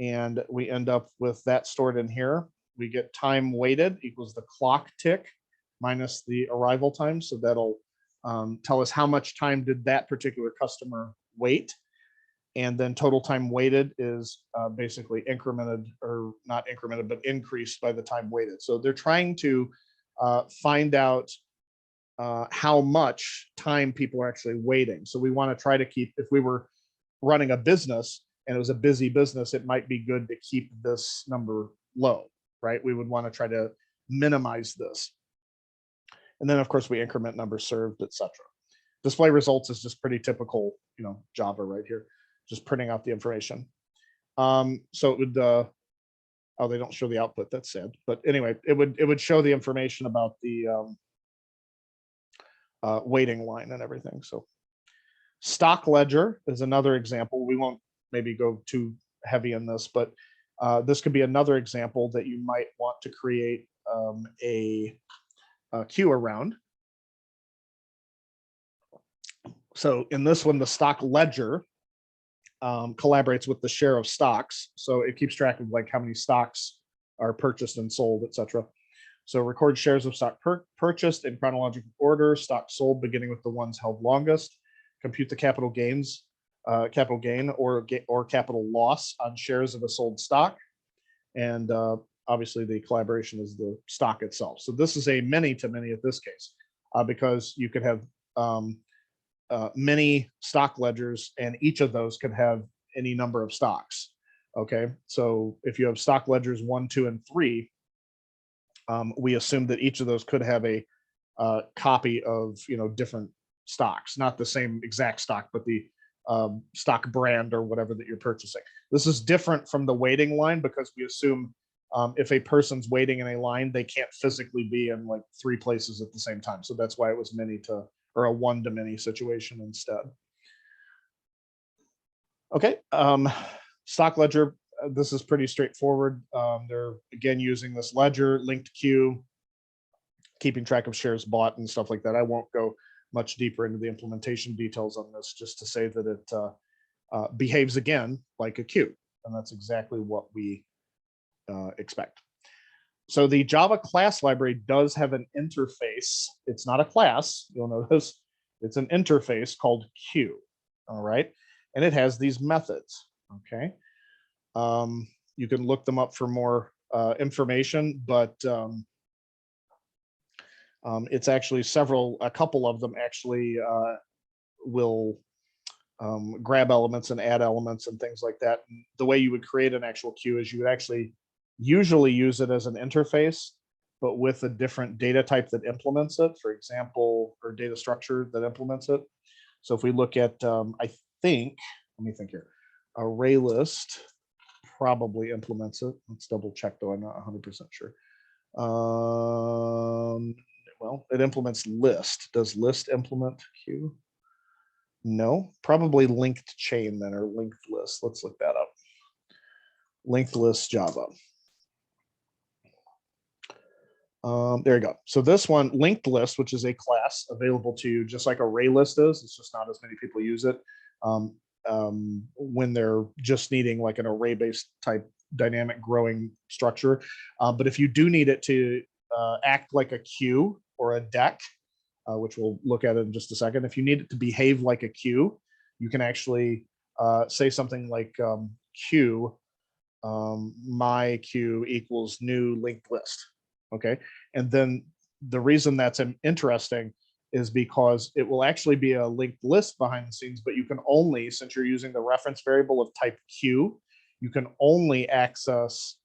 and we end up with that stored in here. We get time waited equals the clock tick minus the arrival time, so that'll tell us how much time did that particular customer wait. And then total time waited is basically incremented, or not incremented, but increased by the time waited. So they're trying to find out how much time people are actually waiting. So we want to try to keep, if we were running a business and it was a busy business, it might be good to keep this number low, right? We would want to try to minimize this. And then, of course, we increment number served, etc. Display results is just pretty typical, Java right here, just printing out the information. So it would, oh, they don't show the output. That's sad. But anyway, it would show the information about the waiting line and everything. So stock ledger is another example. We won't maybe go too heavy in this, but this could be another example that you might want to create a queue around. So in this one, the stock ledger collaborates with the share of stocks. So it keeps track of like how many stocks are purchased and sold, etc. So record shares of stock purchased in chronological order, stock sold beginning with the ones held longest, compute the capital gain or capital loss on shares of a sold stock, and obviously the collaboration is the stock itself. So this is a many-to-many at this case, because you could have many stock ledgers, and each of those could have any number of stocks. Okay, so if you have stock ledgers 1, 2, and 3, we assume that each of those could have a copy of, different stocks, not the same exact stock, but the stock brand or whatever that you're purchasing. This is different from the waiting line because we assume if a person's waiting in a line, they can't physically be in like 3 places at the same time. So that's why it was many to, or a one-to-many situation instead. Okay, stock ledger. This is pretty straightforward. They're again using this ledger, linked queue, keeping track of shares bought and stuff like that. I won't go much deeper into the implementation details on this, just to say that it behaves again like a queue, and that's exactly what we expect. So the Java class library does have an interface. It's not a class, you'll notice. It's an interface called queue, all right? And it has these methods, okay? You can look them up for more information, but it's actually a couple of them actually will grab elements and add elements and things like that. And the way you would create an actual queue is you would actually usually use it as an interface, but with a different data type that implements it, for example, or data structure that implements it. So if we look at, I think, let me think here, array list probably implements it. Let's double check though, I'm not 100% sure. Well, it implements list. Does list implement queue? No, probably linked chain then, or linked list. Let's look that up. Linked list Java. There you go. So this one, linked list, which is a class available to you, just like array list is. It's just not as many people use it when they're just needing like an array-based type dynamic growing structure. But if you do need it to act like a queue or a deck, which we'll look at in just a second, if you need it to behave like a queue, you can actually say something like queue, my queue equals new linked list. Okay, and then the reason that's interesting is because it will actually be a linked list behind the scenes, but you can only, since you're using the reference variable of type queue, you can only access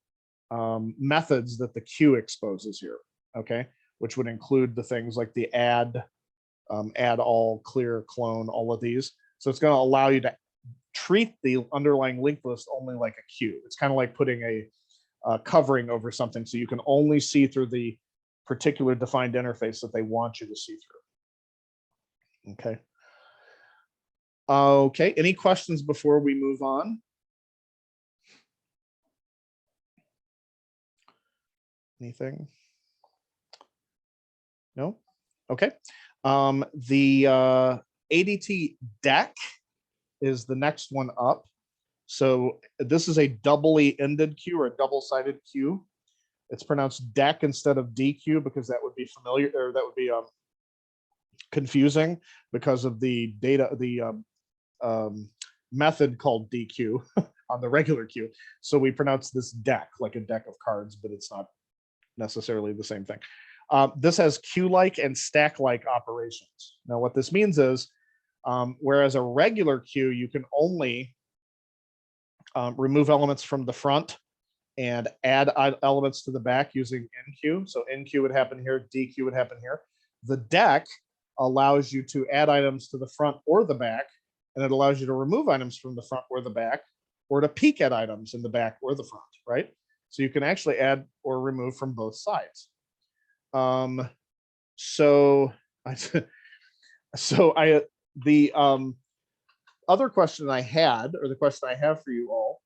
methods that the queue exposes here, okay, which would include the things like the add, add all, clear, clone, all of these. So it's going to allow you to treat the underlying linked list only like a queue. It's kind of like putting a covering over something, so you can only see through the particular defined interface that they want you to see through. Okay. Okay, any questions before we move on? Anything? No? Okay. The ADT Deque is the next one up. So this is a doubly ended queue or a double-sided queue. It's pronounced Deque instead of DQ because that would be familiar, or that would be confusing because of the data, the method called DQ on the regular queue. So we pronounce this deck like a deck of cards, but it's not necessarily the same thing. This has queue-like and stack-like operations. Now what this means is, whereas a regular queue, you can only remove elements from the front and add elements to the back using NQ. So NQ would happen here, DQ would happen here. The Deque allows you to add items to the front or the back, and it allows you to remove items from the front or the back, or to peek at items in the back or the front, right? So you can actually add or remove from both sides. The other question I had, or the question I have for you all,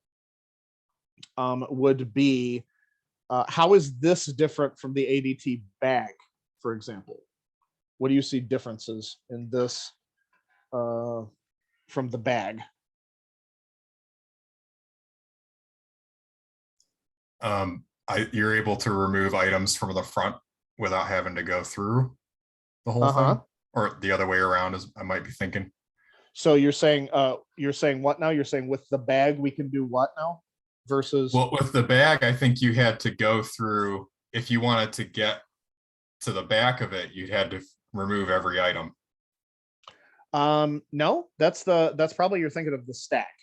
would be, how is this different from the ADT bag, for example? What do you see differences in this from the bag? You're able to remove items from the front without having to go through the whole thing, or the other way around, as I might be thinking. So you're saying what now? You're saying with the bag we can do what now? Versus, well, with the bag, I think you had to go through, if you wanted to get to the back of it, you had to remove every item. No, that's probably, you're thinking of the stack.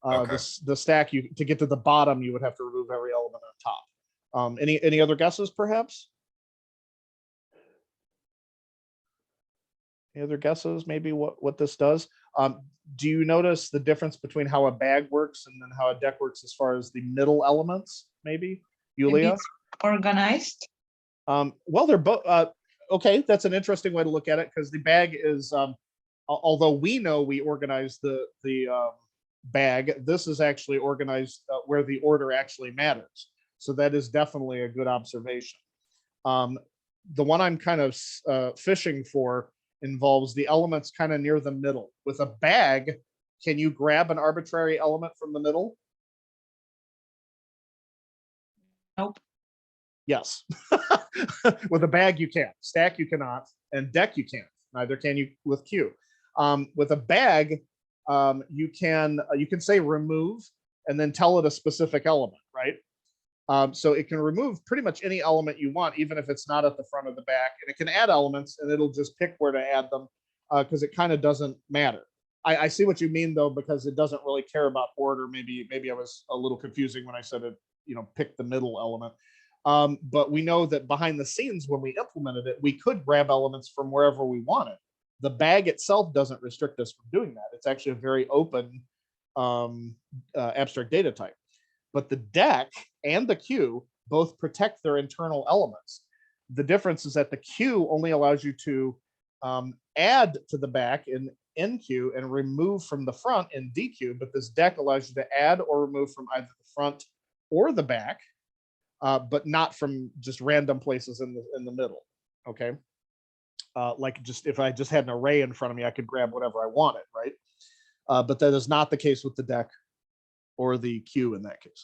Okay. The stack, to get to the bottom, you would have to remove every element on top. Any other guesses, perhaps? Any other guesses? Maybe what this does? Do you notice the difference between how a bag works and then how a deck works as far as the middle elements? Maybe, Yulia? Organized. Well, they're both okay. That's an interesting way to look at it, because the bag is, although we know we organize the bag, this is actually organized where the order actually matters. So that is definitely a good observation. The one I'm kind of fishing for involves the elements kind of near the middle. With a bag, can you grab an arbitrary element from the middle? Nope. Yes. With a bag, you can. Stack, you cannot. And deck, you can't. Neither can you with Q. With a bag, you can say remove and then tell it a specific element, right? So it can remove pretty much any element you want, even if it's not at the front of the back. And it can add elements, and it'll just pick where to add them, because it kind of doesn't matter. I see what you mean, though, because it doesn't really care about order. Maybe I was a little confusing when I said it, pick the middle element. But we know that behind the scenes, when we implemented it, we could grab elements from wherever we wanted. The bag itself doesn't restrict us from doing that. It's actually a very open abstract data type. But the deck and the queue both protect their internal elements. The difference is that the queue only allows you to add to the back in NQ and remove from the front in DQ, but this deck allows you to add or remove from either the front or the back, but not from just random places in the middle. Okay, like just if I just had an array in front of me, I could grab whatever I wanted, right? But that is not the case with the deck or the queue in that case.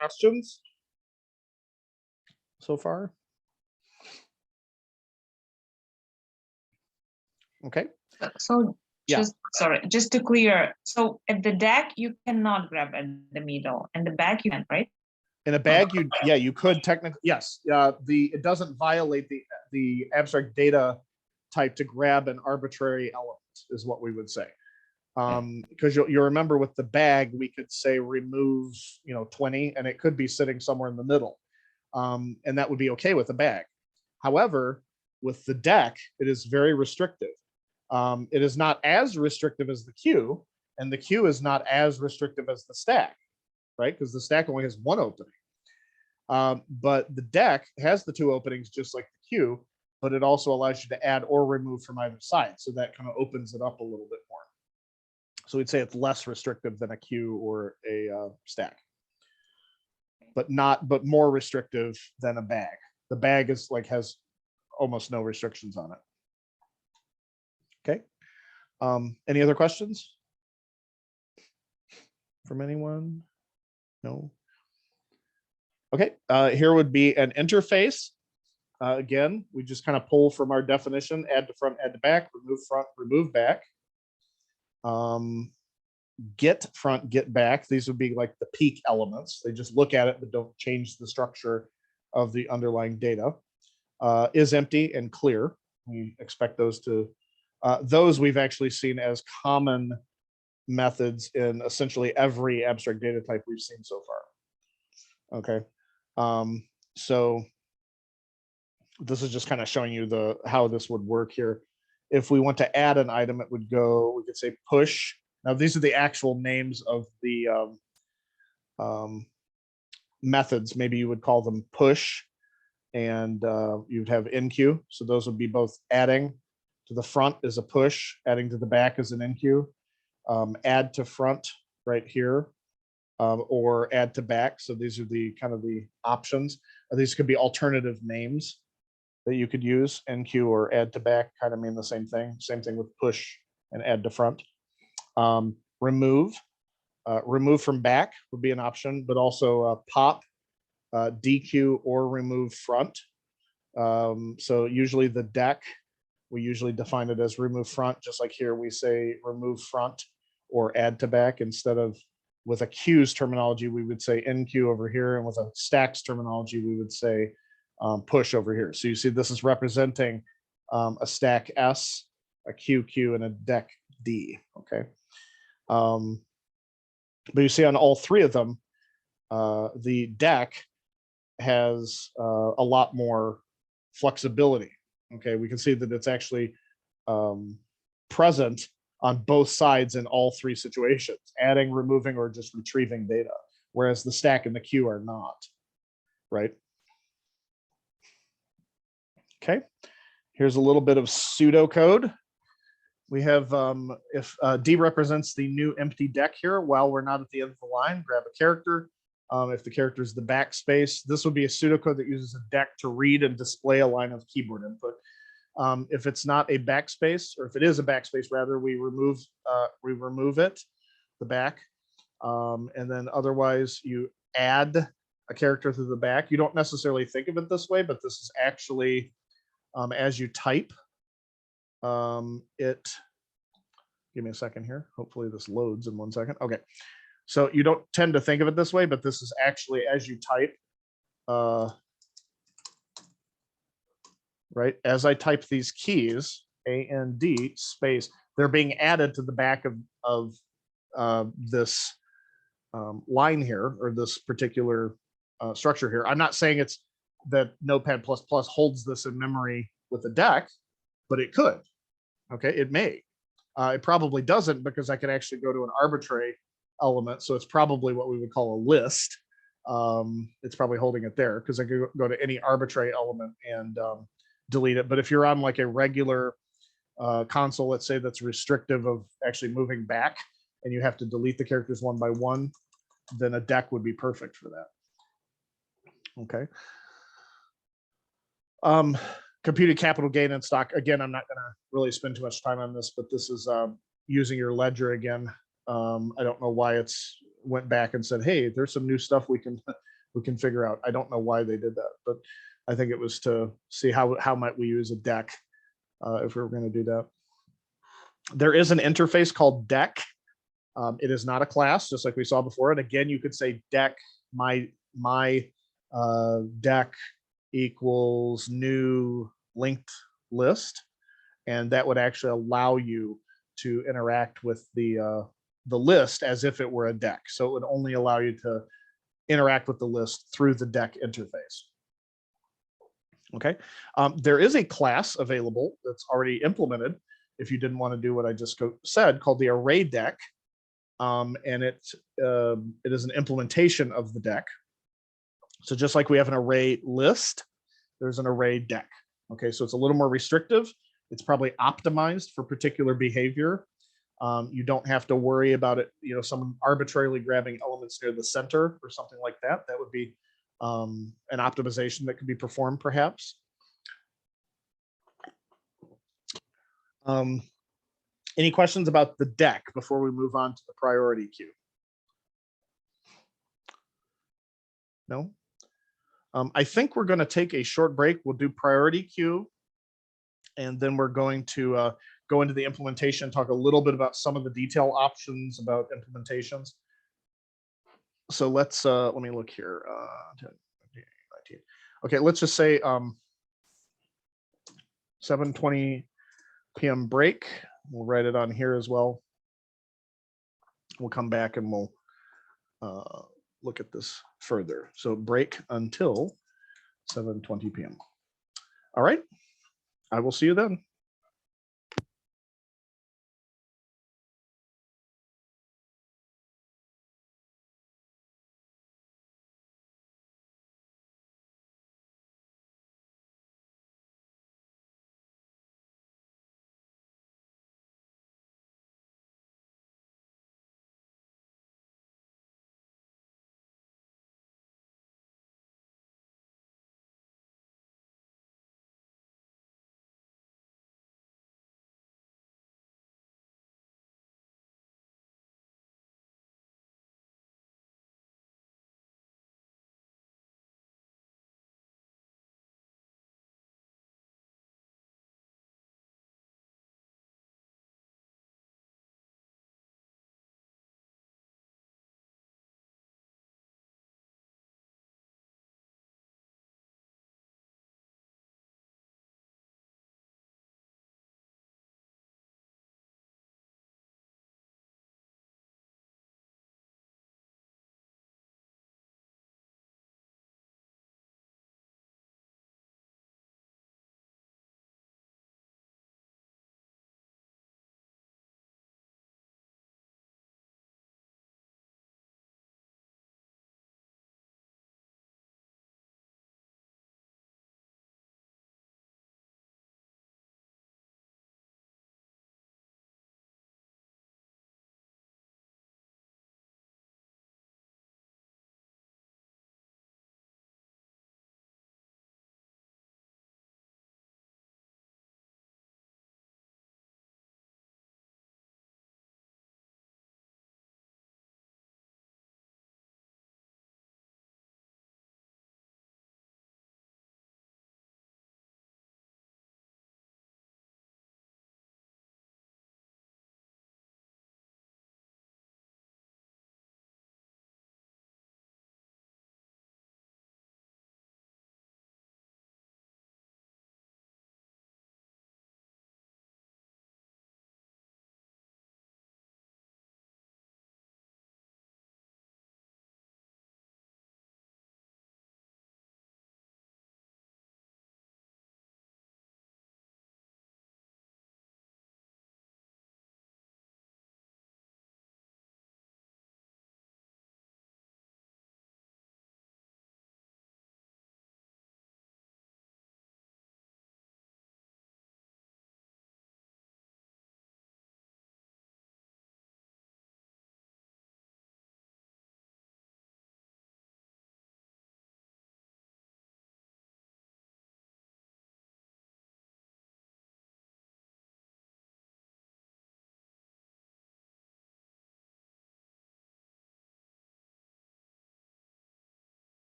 Questions so far? Okay. So Yeah. just to clear. So at the deck, you cannot grab at the middle, and the back you can, right? In a bag, you could technically, yes. It doesn't violate the abstract data type to grab an arbitrary element, is what we would say. Because you'll remember with the bag, we could say remove 20, and it could be sitting somewhere in the middle, and that would be okay with a bag. However, with the deck, it is very restrictive. It is not as restrictive as the queue, and the queue is not as restrictive as the stack, right? Because the stack only has one opening. But the deck has the two openings just like the queue, but it also allows you to add or remove from either side. So that kind of opens it up a little bit more. So we'd say it's less restrictive than a queue or a stack, but more restrictive than a bag. The bag is has almost no restrictions on it. Okay. Any other questions from anyone? No. Okay. Here would be an interface. Again, we just kind of pull from our definition: add to front, add to back, remove front, remove back. Get front, get back. These would be like the peak elements. They just look at it but don't change the structure of the underlying data. Is empty and clear. We expect those to those we've actually seen as common methods in essentially every abstract data type we've seen so far. Okay, so this is just kind of showing you how this would work here. If we want to add an item, it would go, we could say push. Now these are the actual names of the methods. Maybe you would call them push, and you'd have NQ. So those would be both adding to the front is a push, adding to the back is an NQ. Add to front right here, or add to back. So these are the kind of the options. These could be alternative names that you could use. NQ or add to back kind of mean the same thing. Same thing with push and add to front. Remove. Remove from back would be an option, but also pop, DQ, or remove front. So usually the deck, we usually define it as remove front, just like here we say remove front or add to back, instead of with a queues terminology, we would say NQ over here, and with a stacks terminology, we would say push over here. So you see this is representing a stack S, a QQ, and a deck D. Okay. But you see on all three of them, the deck has a lot more flexibility. Okay, we can see that it's actually present on both sides in all three situations, adding, removing, or just retrieving data, whereas the stack and the queue are not, right? Okay, here's a little bit of pseudocode. We have, if D represents the new empty deck here, while we're not at the end of the line, grab a character. If the character is the backspace, this would be a pseudocode that uses a deck to read and display a line of keyboard input. If it's not a backspace, or if it is a backspace, rather, we remove it, the back, and then otherwise you add a character to the back. You don't necessarily think of it this way, but this is actually, as you type, it, give me a second here. Hopefully this loads in 1 second. Okay. So you don't tend to think of it this way, but this is actually as you type, right? As I type these keys, A and D space, they're being added to the back of this line here, or this particular structure here. I'm not saying it's that Notepad++ holds this in memory with a deck, but it could. Okay, it may. It probably doesn't, because I could actually go to an arbitrary element. So it's probably what we would call a list. It's probably holding it there, because I could go to any arbitrary element and delete it. But if you're on like a regular console, let's say, that's restrictive of actually moving back, and you have to delete the characters one by one, then a deck would be perfect for that. Okay. Computed capital gain in stock. Again, I'm not going to really spend too much time on this, but this is using your ledger again. I don't know why it's went back and said, hey, there's some new stuff we can figure out. I don't know why they did that, but I think it was to see how might we use a deck if we were going to do that. There is an interface called Deque. It is not a class, just like we saw before. And again, you could say deck my deck equals new linked list, and that would actually allow you to interact with the list as if it were a deck. So it would only allow you to interact with the list through the deck interface. Okay, there is a class available that's already implemented if you didn't want to do what I just said, called the array deck, and it is an implementation of the deck. So just like we have an array list, there's an array deck. Okay, so it's a little more restrictive. It's probably optimized for particular behavior. You don't have to worry about it, someone arbitrarily grabbing elements near the center or something like that. That would be an optimization that could be performed, perhaps. Any questions about the deck before we move on to the priority queue? No? I think we're going to take a short break. We'll do priority queue, and then we're going to go into the implementation, talk a little bit about some of the detail options about implementations. So let's let me look here. 10, 15, 19. Okay, let's just say 7:20 p.m. break. We'll write it on here as well. We'll come back and we'll look at this further. So break until 7:20 p.m. All right, I will see you then.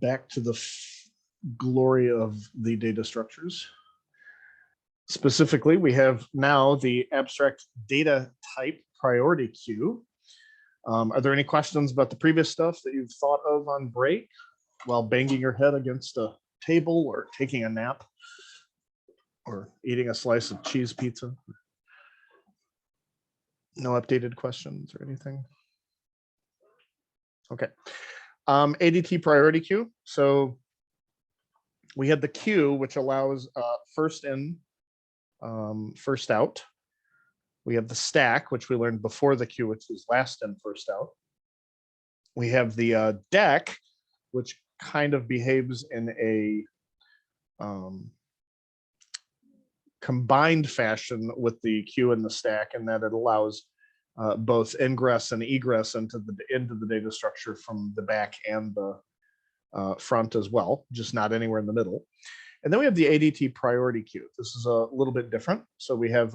back to the glory of the data structures. Specifically, we have now the abstract data type priority queue. Are there any questions about the previous stuff that you've thought of on break while banging your head against a table or taking a nap or eating a slice of cheese pizza? No updated questions or anything? Okay. ADT priority queue. So we had the queue, which allows first in, first out. We have the stack, which we learned before the queue, which is last in, first out. We have the deck, which kind of behaves in a combined fashion with the queue and the stack, and that it allows both ingress and egress into the data structure from the back and the front as well, just not anywhere in the middle. And then we have the ADT priority queue. This is a little bit different. So we have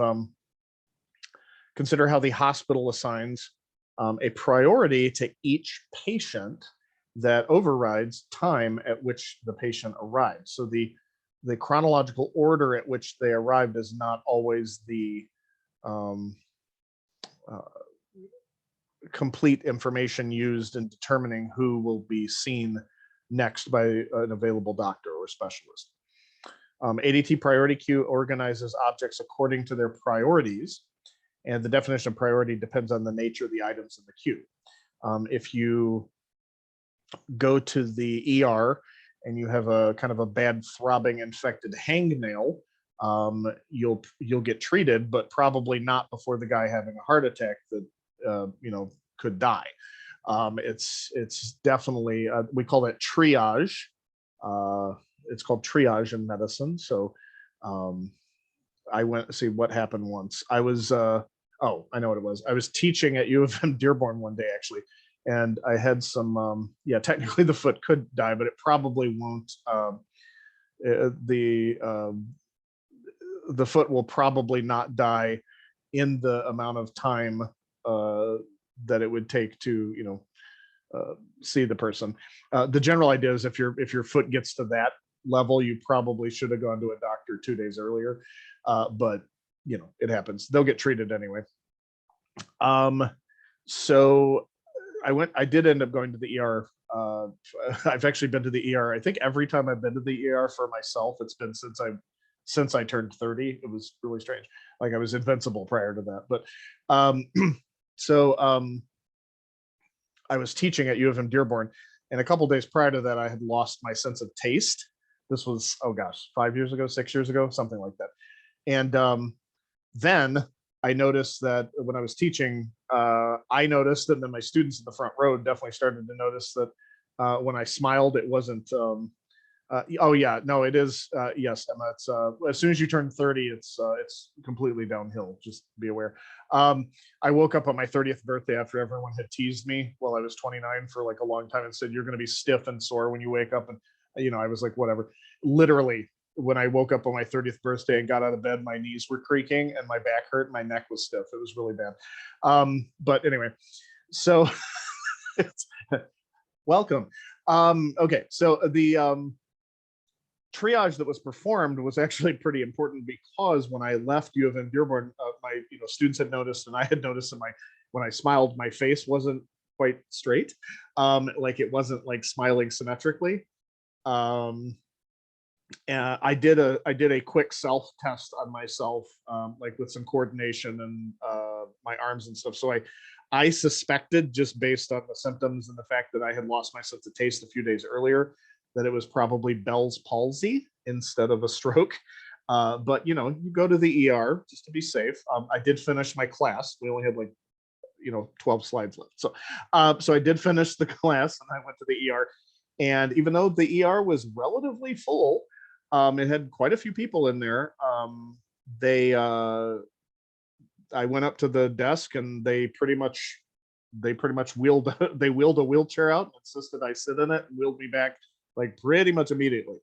consider how the hospital assigns a priority to each patient that overrides time at which the patient arrived. So the chronological order at which they arrived is not always the complete information used in determining who will be seen next by an available doctor or specialist. ADT priority queue organizes objects according to their priorities, and the definition of priority depends on the nature of the items in the queue. If you go to the ER and you have a kind of a bad throbbing infected hangnail, you'll get treated, but probably not before the guy having a heart attack that could die. It's definitely we call that triage. It's called triage in medicine. So I went to see what happened once. I was oh, I know what it was. I was teaching at U of M Dearborn one day, actually, and I had some technically the foot could die, but it probably won't. The foot will probably not die in the amount of time that it would take to see the person. The general idea is if your foot gets to that level, you probably should have gone to a doctor 2 days earlier, but it happens. They'll get treated anyway. So I did end up going to the ER. I've actually been to the ER. I think every time I've been to the ER for myself, it's been since I turned 30. It was really strange. Like I was invincible prior to that. But I was teaching at U of M Dearborn, and a couple days prior to that, I had lost my sense of taste. This was, oh gosh, 5 years ago, 6 years ago, something like that. And then I noticed that when I was teaching, I noticed, and then my students in the front row definitely started to notice that when I smiled, it wasn't, oh yeah, no, it is, yes, Emma, it's, as soon as you turn 30, it's completely downhill, just be aware. I woke up on my 30th birthday after everyone had teased me while I was 29 for like a long time and said, you're going to be stiff and sore when you wake up. And, I was like, whatever. Literally, when I woke up on my 30th birthday and got out of bed, my knees were creaking and my back hurt and my neck was stiff. It was really bad. But anyway, so welcome. Okay, so the triage that was performed was actually pretty important because when I left U of M Dearborn, my students had noticed, and I had noticed that when I smiled, my face wasn't quite straight, like it wasn't like smiling symmetrically. And I did a quick self test on myself, like with some coordination and my arms and stuff. So I suspected, just based on the symptoms and the fact that I had lost my sense of taste a few days earlier, that it was probably Bell's palsy instead of a stroke. But you go to the ER just to be safe. I did finish my class. We only had like 12 slides left. So so I did finish the class and I went to the ER. And even though the ER was relatively full, it had quite a few people in there. I went up to the desk and they pretty much wheeled a wheelchair out, insisted I sit in it, and wheeled me back like pretty much immediately.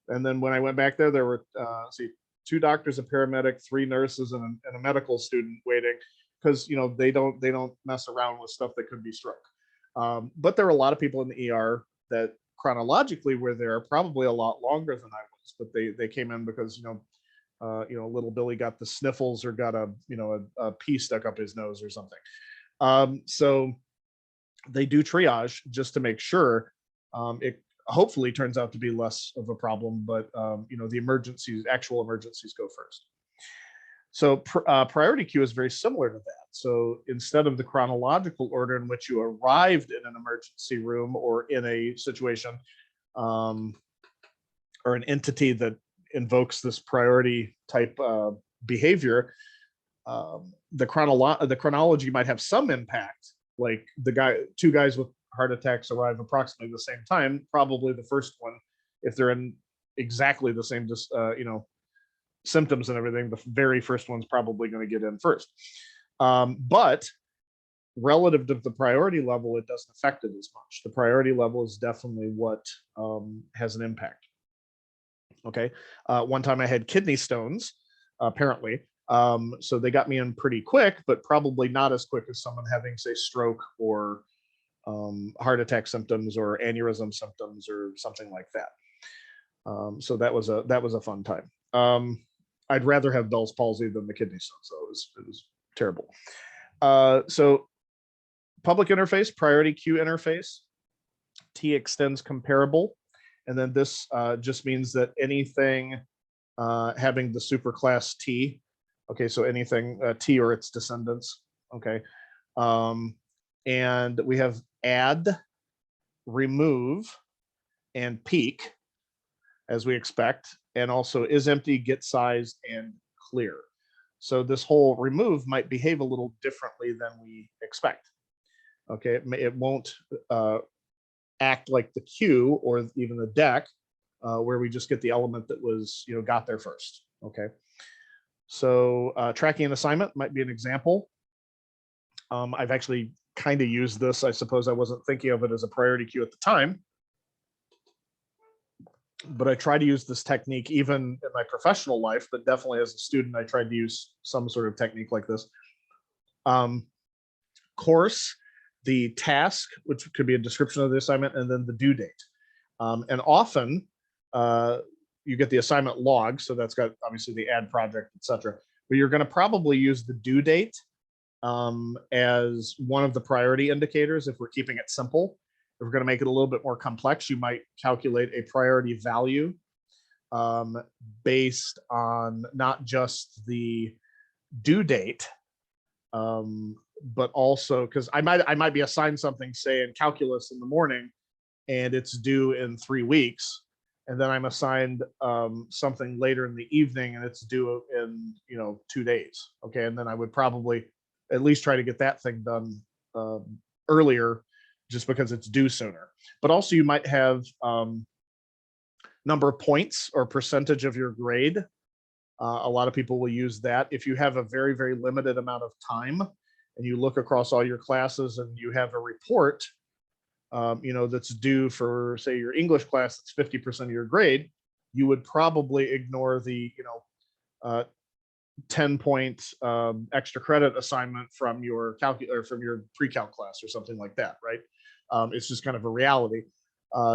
And then when I went back there were 2 doctors, a paramedic, 3 nurses, and a medical student waiting, because they don't mess around with stuff that could be struck. But there are a lot of people in the ER that chronologically were there probably a lot longer than I was, but they came in because, little Billy got the sniffles or got a pea stuck up his nose or something. So they do triage just to make sure. It hopefully turns out to be less of a problem, but the actual emergencies go first. So priority queue is very similar to that. So instead of the chronological order in which you arrived in an emergency room or in a situation or an entity that invokes this priority type behavior, the chronology might have some impact. Like two guys with heart attacks arrive approximately the same time. Probably the first one, if they're in exactly the same, symptoms and everything, the very first one's probably going to get in first. But relative to the priority level, it doesn't affect it as much. The priority level is definitely what has an impact. Okay. One time I had kidney stones, apparently. So they got me in pretty quick, but probably not as quick as someone having, say, stroke or heart attack symptoms or aneurysm symptoms or something like that. So that was a fun time. I'd rather have Bell's palsy than the kidney stones, so it was terrible. So public interface, priority queue interface, T extends comparable. And then this just means that anything having the superclass T, okay, so anything T or its descendants, okay. And we have add, remove, and peak, as we expect, and also is empty, get sized, and clear. So this whole remove might behave a little differently than we expect. Okay, it won't act like the queue or even the deck, where we just get the element that was, got there first. Okay, so tracking an assignment might be an example. I've actually kind of used this. I suppose I wasn't thinking of it as a priority queue at the time, but I try to use this technique even in my professional life, but definitely as a student, I tried to use some sort of technique like this. Course, the task, which could be a description of the assignment, and then the due date. And often you get the assignment log, so that's got obviously the add project, etc. But you're going to probably use the due date as one of the priority indicators if we're keeping it simple. If we're going to make it a little bit more complex, you might calculate a priority value based on not just the due date, but also because I might be assigned something, say in calculus in the morning, and it's due in 3 weeks, and then I'm assigned something later in the evening, and it's due in 2 days. Okay, and then I would probably at least try to get that thing done earlier, just because it's due sooner. But also you might have number of points or percentage of your grade. A lot of people will use that. If you have a very, very limited amount of time and you look across all your classes and you have a report, that's due for, say, your English class, that's 50% of your grade, you would probably ignore the, 10-point extra credit assignment from your from your pre-calc class or something like that, right? It's just kind of a reality.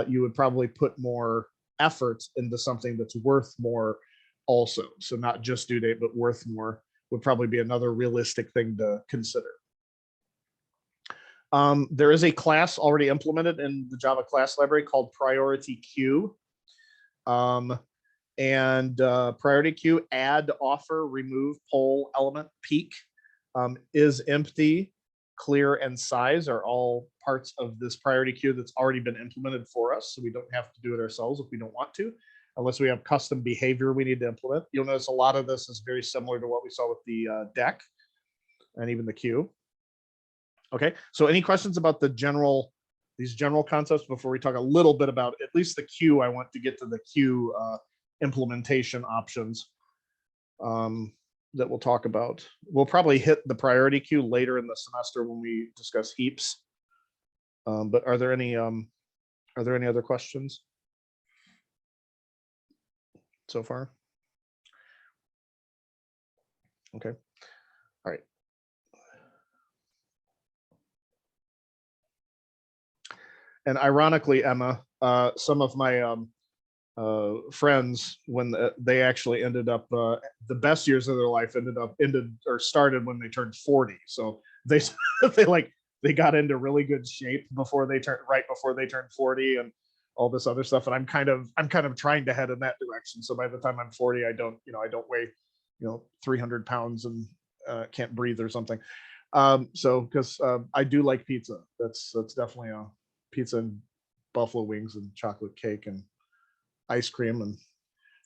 You would probably put more effort into something that's worth more also. So not just due date, but worth more would probably be another realistic thing to consider. There is a class already implemented in the Java class library called Priority Queue. Priority queue, add, offer, remove, poll, element, peak, is empty, clear, and size are all parts of this priority queue that's already been implemented for us. So we don't have to do it ourselves if we don't want to, unless we have custom behavior we need to implement. You'll notice a lot of this is very similar to what we saw with the deck and even the queue. Okay, so any questions about these general concepts before we talk a little bit about at least the queue? I want to get to the queue implementation options that we'll talk about. We'll probably hit the priority queue later in the semester when we discuss heaps. But are there any other questions so far? Okay. All right. And ironically, Emma, some of my friends, when they actually ended up, the best years of their life ended or started when they turned 40. So they they got into really good shape right before they turned 40 and all this other stuff. And I'm kind of trying to head in that direction. So by the time I'm 40, I don't weigh 300 pounds and can't breathe or something. So because I do like pizza. That's definitely a pizza and buffalo wings and chocolate cake and ice cream and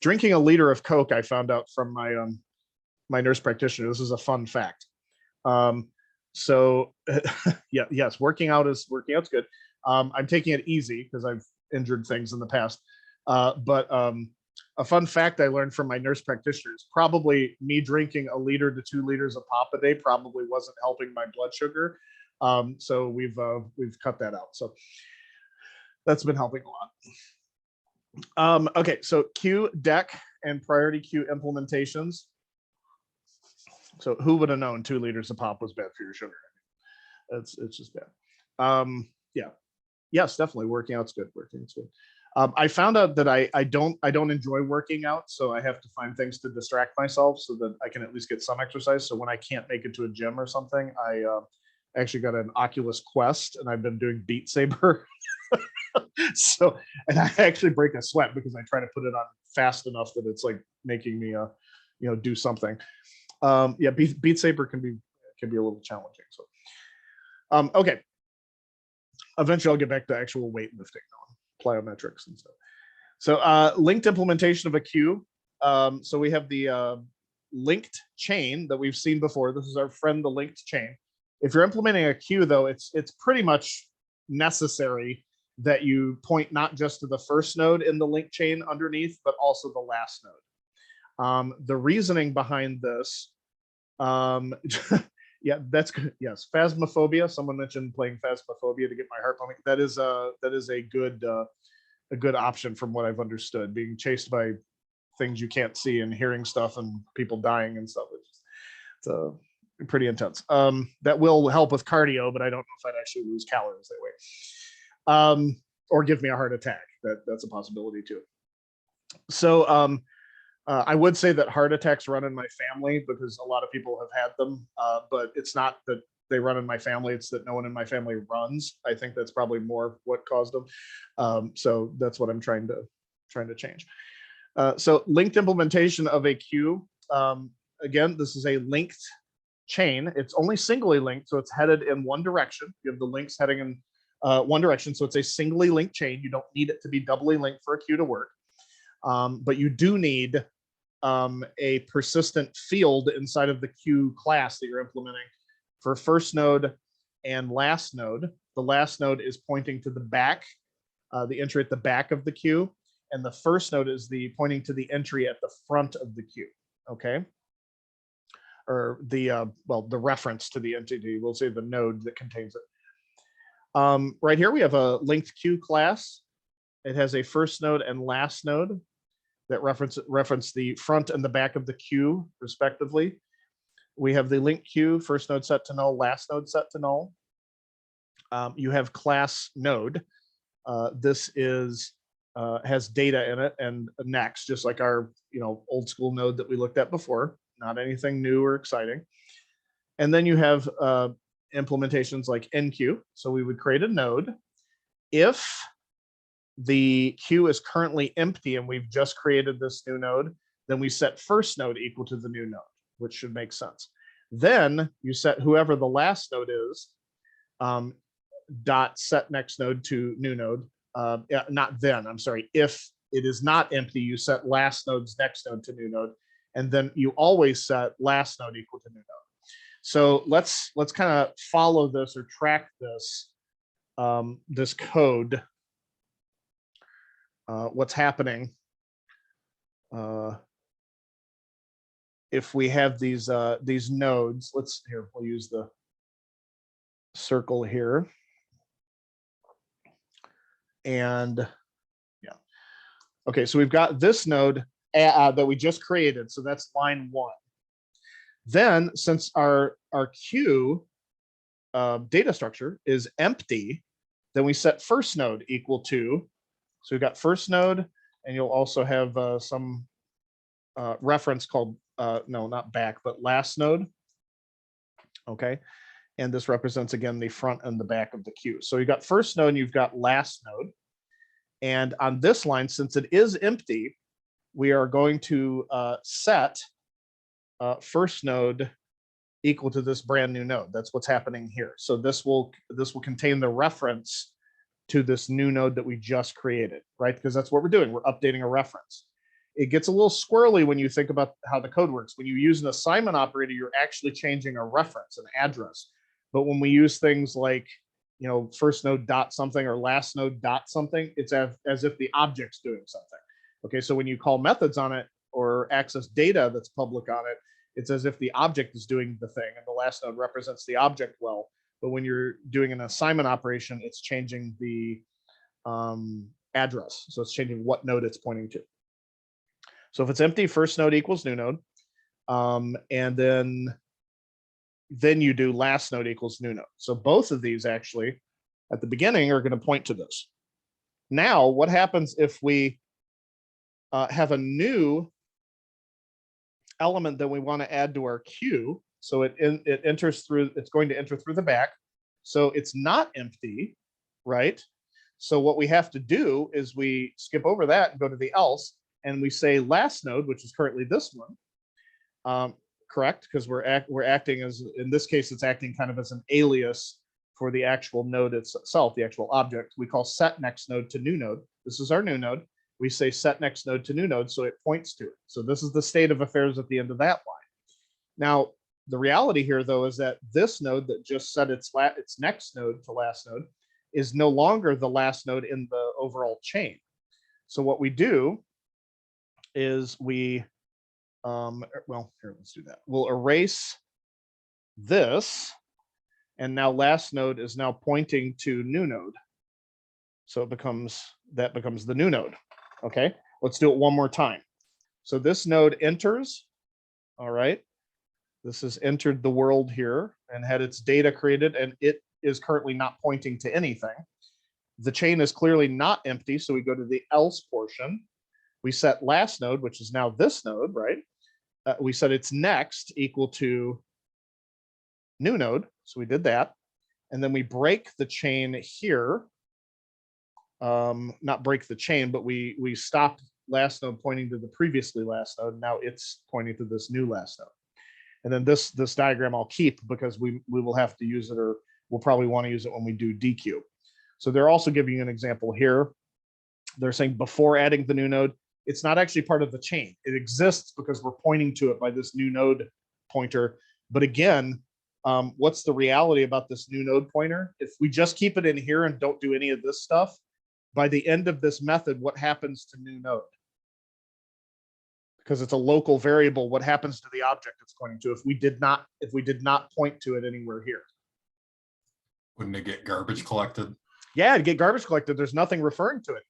drinking a liter of Coke. I found out from my nurse practitioner. This is a fun fact. So yeah, yes, working out's good. I'm taking it easy because I've injured things in the past. But a fun fact I learned from my nurse practitioners, probably me drinking 1 liter to 2 liters of pop a day probably wasn't helping my blood sugar. So we've cut that out. So that's been helping a lot. Okay, so queue, Deque, and priority queue implementations. So who would have known 2 liters of pop was bad for your sugar? It's just bad. Yeah, yes, definitely working out's good. I found out that I don't enjoy working out, so I have to find things to distract myself so that I can at least get some exercise. So when I can't make it to a gym or something, I actually got an Oculus Quest and I've been doing Beat Saber. So, and I actually break a sweat because I try to put it on fast enough that it's like making me do something. Yeah, Beat Saber can be a little challenging. So okay, eventually I'll get back to actual weightlifting, plyometrics and stuff. So linked implementation of a queue. So we have the linked chain that we've seen before. This is our friend, the linked chain. If you're implementing a queue, though, it's pretty much necessary that you point not just to the first node in the link chain underneath, but also the last node. The reasoning behind this, yeah, that's good. Yes, phasmophobia. Someone mentioned playing phasmophobia to get my heart pumping. That is a good option from what I've understood. Being chased by things you can't see and hearing stuff and people dying and stuff. It's pretty intense. That will help with cardio, but I don't know if I'd actually lose calories that way. Or give me a heart attack. That's a possibility too. So I would say that heart attacks run in my family because a lot of people have had them, but it's not that they run in my family, it's that no one in my family runs. I think that's probably more what caused them. So that's what I'm trying to change. So linked implementation of a queue. Again, this is a linked chain. It's only singly linked, so it's headed in one direction. You have the links heading in one direction, so it's a singly linked chain. You don't need it to be doubly linked for a queue to work. But you do need a persistent field inside of the queue class that you're implementing for first node and last node. The last node is pointing to the back, the entry at the back of the queue, and the first node is pointing to the entry at the front of the queue. Okay, or the reference to the entity. We'll say the node that contains it. Right here we have a linked queue class. It has a first node and last node that reference the front and the back of the queue, respectively. We have the linked queue, first node set to null, last node set to null. You have class node. This has data in it and next, just like our old school node that we looked at before. Not anything new or exciting. And then you have implementations like enqueue. So we would create a node. If the queue is currently empty and we've just created this new node, then we set first node equal to the new node, which should make sense. Then you set whoever the last node is, dot set next node to new node. Not then, I'm sorry. If it is not empty, you set last node's next node to new node, and then you always set last node equal to new node. So let's kind of follow this or track this this code. What's happening if we have these nodes. We'll use the circle here, and yeah, okay, so we've got this node that we just created, so that's line 1. Then since our queue data structure is empty, Then we set first node equal to, so we've got first node, and you'll also have some reference called, no, not back, but last node. Okay. And this represents, again, the front and the back of the queue. So you've got first node and you've got last node. And on this line, since it is empty, we are going to set first node equal to this brand new node. That's what's happening here. So this will contain the reference to this new node that we just created, right? Because that's what we're doing. We're updating a reference. It gets a little squirrely when you think about how the code works. When you use an assignment operator, you're actually changing a reference, an address. But when we use things like, you know, first node dot something or last node dot something, it's as if the object's doing something. Okay, so when you call methods on it or access data that's public on it, it's as if the object is doing the thing and the last node represents the object well. But when you're doing an assignment operation, it's changing the address. So it's changing what node it's pointing to. So if it's empty, first node equals new node. And then you do last node equals new node. So both of these actually at the beginning are going to point to this. Now, what happens if we have a new element that we want to add to our queue? So it enters through, it's going to enter through the back. So it's not empty, right? So what we have to do is we skip over that and go to the else, and we say last node, which is currently this one, correct? Because we're acting as, in this case, it's acting kind of as an alias for the actual node itself, the actual object. We call set next node to new node. This is our new node. We say set next node to new node, so it points to it. So this is the state of affairs at the end of that line. Now, the reality here, though, is that this node that just set its next node to last node is no longer the last node in the overall chain. So what we do is we, well, here, let's do that. We'll erase this, and now last node is now pointing to new node. So it becomes, that becomes the new node. Okay, let's do it one more time. So this node enters, all right. This has entered the world here and had its data created, and it is currently not pointing to anything. The chain is clearly not empty, so we go to the else portion. We set last node, which is now this node, right? We set its next equal to new node, so we did that. And then we break the chain here. Not break the chain, but we stopped last node pointing to the previously last node. Now it's pointing to this new last node. And then this diagram I'll keep because we will have to use it, or we'll probably want to use it when we do Deque. So they're also giving you an example here. They're saying before adding the new node, it's not actually part of the chain. It exists because we're pointing to it by this new node pointer. But again, what's the reality about this new node pointer? If we just keep it in here and don't do any of this stuff, by the end of this method, what happens to new node? Because it's a local variable, what happens to the object it's pointing to if we did not point to it anywhere here? Wouldn't it get garbage collected? Yeah, to get garbage collected, there's nothing referring to it.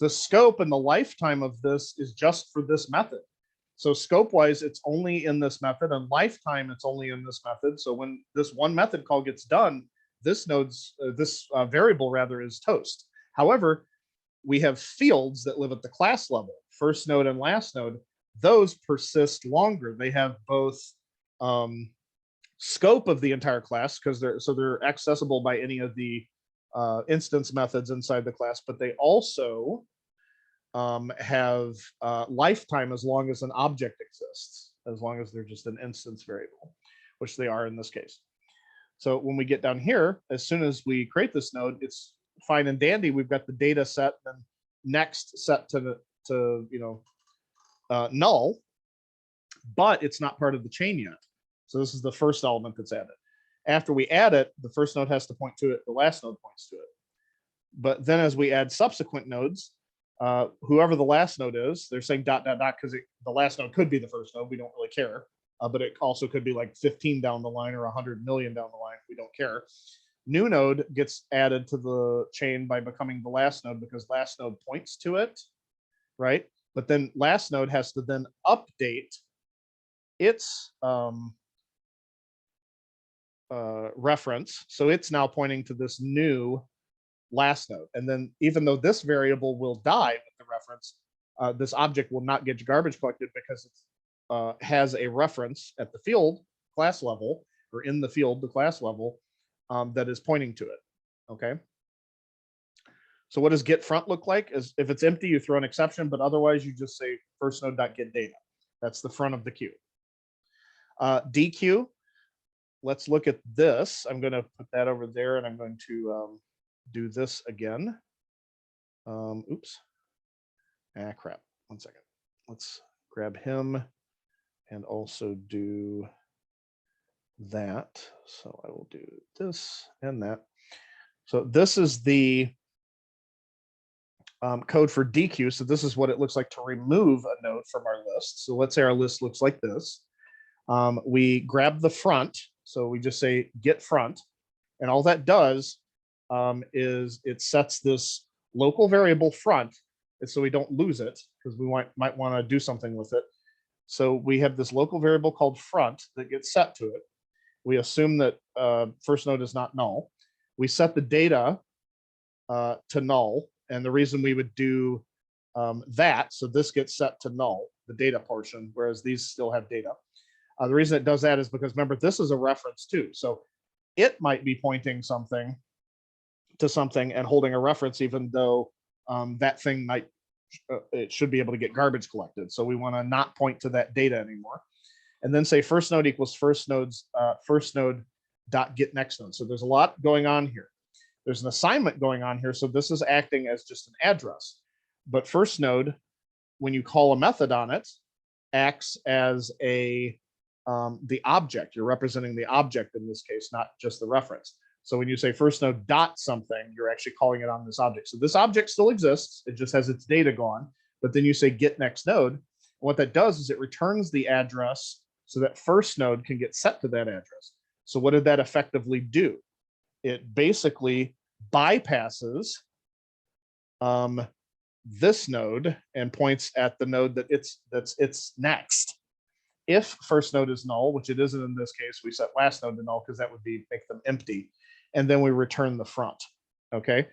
The scope and the lifetime of this is just for this method. So scope-wise, it's only in this method, and lifetime, it's only in this method. So when this one method call gets done, this variable rather is toast. However, we have fields that live at the class level, first node and last node. Those persist longer. They have both scope of the entire class because they're accessible by any of the instance methods inside the class, but they also have lifetime as long as an object exists, as long as they're just an instance variable, which they are in this case. So when we get down here, as soon as we create this node, it's fine and dandy. We've got the data set and next set to null, but it's not part of the chain yet. So this is the first element that's added. After we add it, the first node has to point to it, the last node points to it. But then as we add subsequent nodes, whoever the last node is, they're saying dot, dot, dot, because the last node could be the first node. We don't really care. But it also could be like 15 down the line or 100 million down the line. We don't care. New node gets added to the chain by becoming the last node because last node points to it, right? But then last node has to then update its reference. So it's now pointing to this new last node. And then even though this variable will die with the reference, this object will not get garbage collected because it has a reference at the field class level, or in the field, the class level, that is pointing to it. Okay. So what does get front look like? Is if it's empty, you throw an exception, but otherwise you just say first node dot get data. That's the front of the queue. Deque, let's look at this. I'm going to put that over there, and I'm going to do this again. Oops. Ah, crap. 1 second. Let's grab him and also do that. So I will do this and that. So this is the code for Deque. So this is what it looks like to remove a node from our list. So let's say our list looks like this. We grab the front. So we just say get front. And all that does is it sets this local variable front, so we don't lose it, because we might want to do something with it. So we have this local variable called front that gets set to it. We assume that first node is not null. We set the data to null. And the reason we would do that, so this gets set to null, the data portion, whereas these still have data. The reason it does that is because, remember, this is a reference too. So it might be pointing something to something and holding a reference, even though that thing might, it should be able to get garbage collected. So we want to not point to that data anymore. And then say first node equals first node dot get next node. So there's a lot going on here. There's an assignment going on here. So this is acting as just an address. But first node, when you call a method on it, acts as a the object. You're representing the object in this case, not just the reference. So when you say first node dot something, you're actually calling it on this object. So this object still exists. It just has its data gone. But then you say get next node. And what that does is it returns the address so that first node can get set to that address. So what did that effectively do? It basically bypasses this node and points at the node that it's next. If first node is null, which it isn't in this case, we set last node to null because that would be make them empty. And then we return the front. Okay.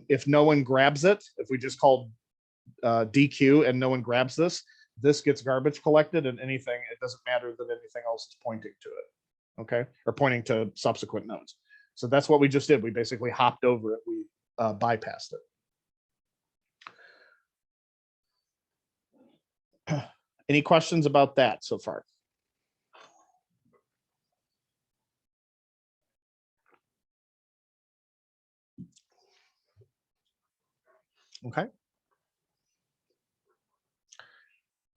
If no one grabs it, if we just call Deque and no one grabs this gets garbage collected, and anything, it doesn't matter that anything else is pointing to it. Okay. Or pointing to subsequent nodes. So that's what we just did. We basically hopped over it. We bypassed it. Any questions about that so far? Okay.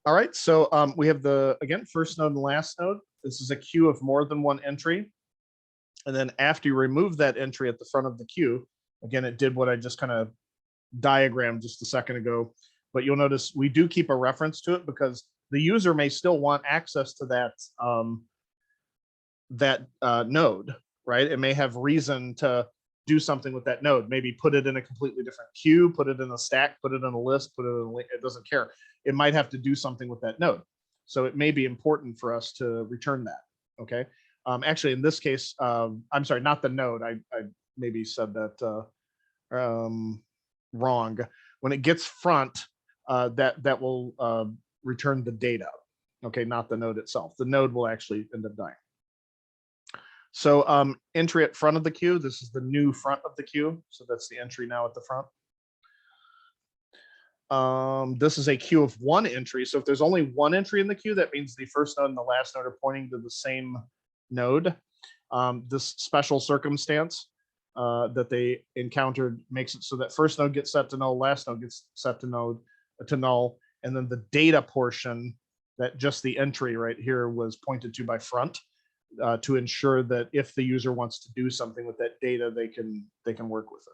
All right, so we have the, again, first node and last node. This is a queue of more than one entry. And then after you remove that entry at the front of the queue, again, it did what I just kind of diagrammed just a second ago. But you'll notice we do keep a reference to it because the user may still want access to that node, right? It may have reason to do something with that node, maybe put it in a completely different queue, put it in a stack, put it in a list, put it in a link, it doesn't care. It might have to do something with that node. So it may be important for us to return that, okay? Actually, in this case, I'm sorry, not the node. I maybe said that wrong. When it gets front, that will return the data, okay, not the node itself. The node will actually end up dying. So entry at front of the queue, this is the new front of the queue. So that's the entry now at the front. This is a queue of one entry. So if there's only one entry in the queue, that means the first node and the last node are pointing to the same node. This special circumstance that they encountered makes it so that first node gets set to null, last node gets set to null, and then the data portion, that just the entry right here was pointed to by front, to ensure that if the user wants to do something with that data, they can work with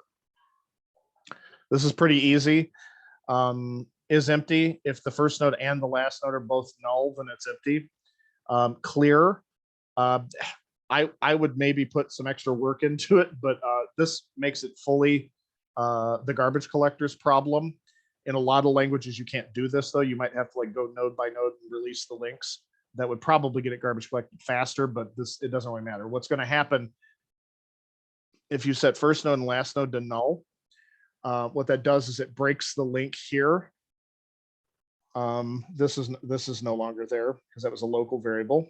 it. This is pretty easy. Is empty. If the first node and the last node are both null, then it's empty. Clear. I would maybe put some extra work into it, but this makes it fully the garbage collectors problem. In a lot of languages, you can't do this though. You might have to like go node by node and release the links. That would probably get it garbage collected faster, but it doesn't really matter. What's going to happen if you set first node and last node to null, what that does is it breaks the link here. This is no longer there because that was a local variable.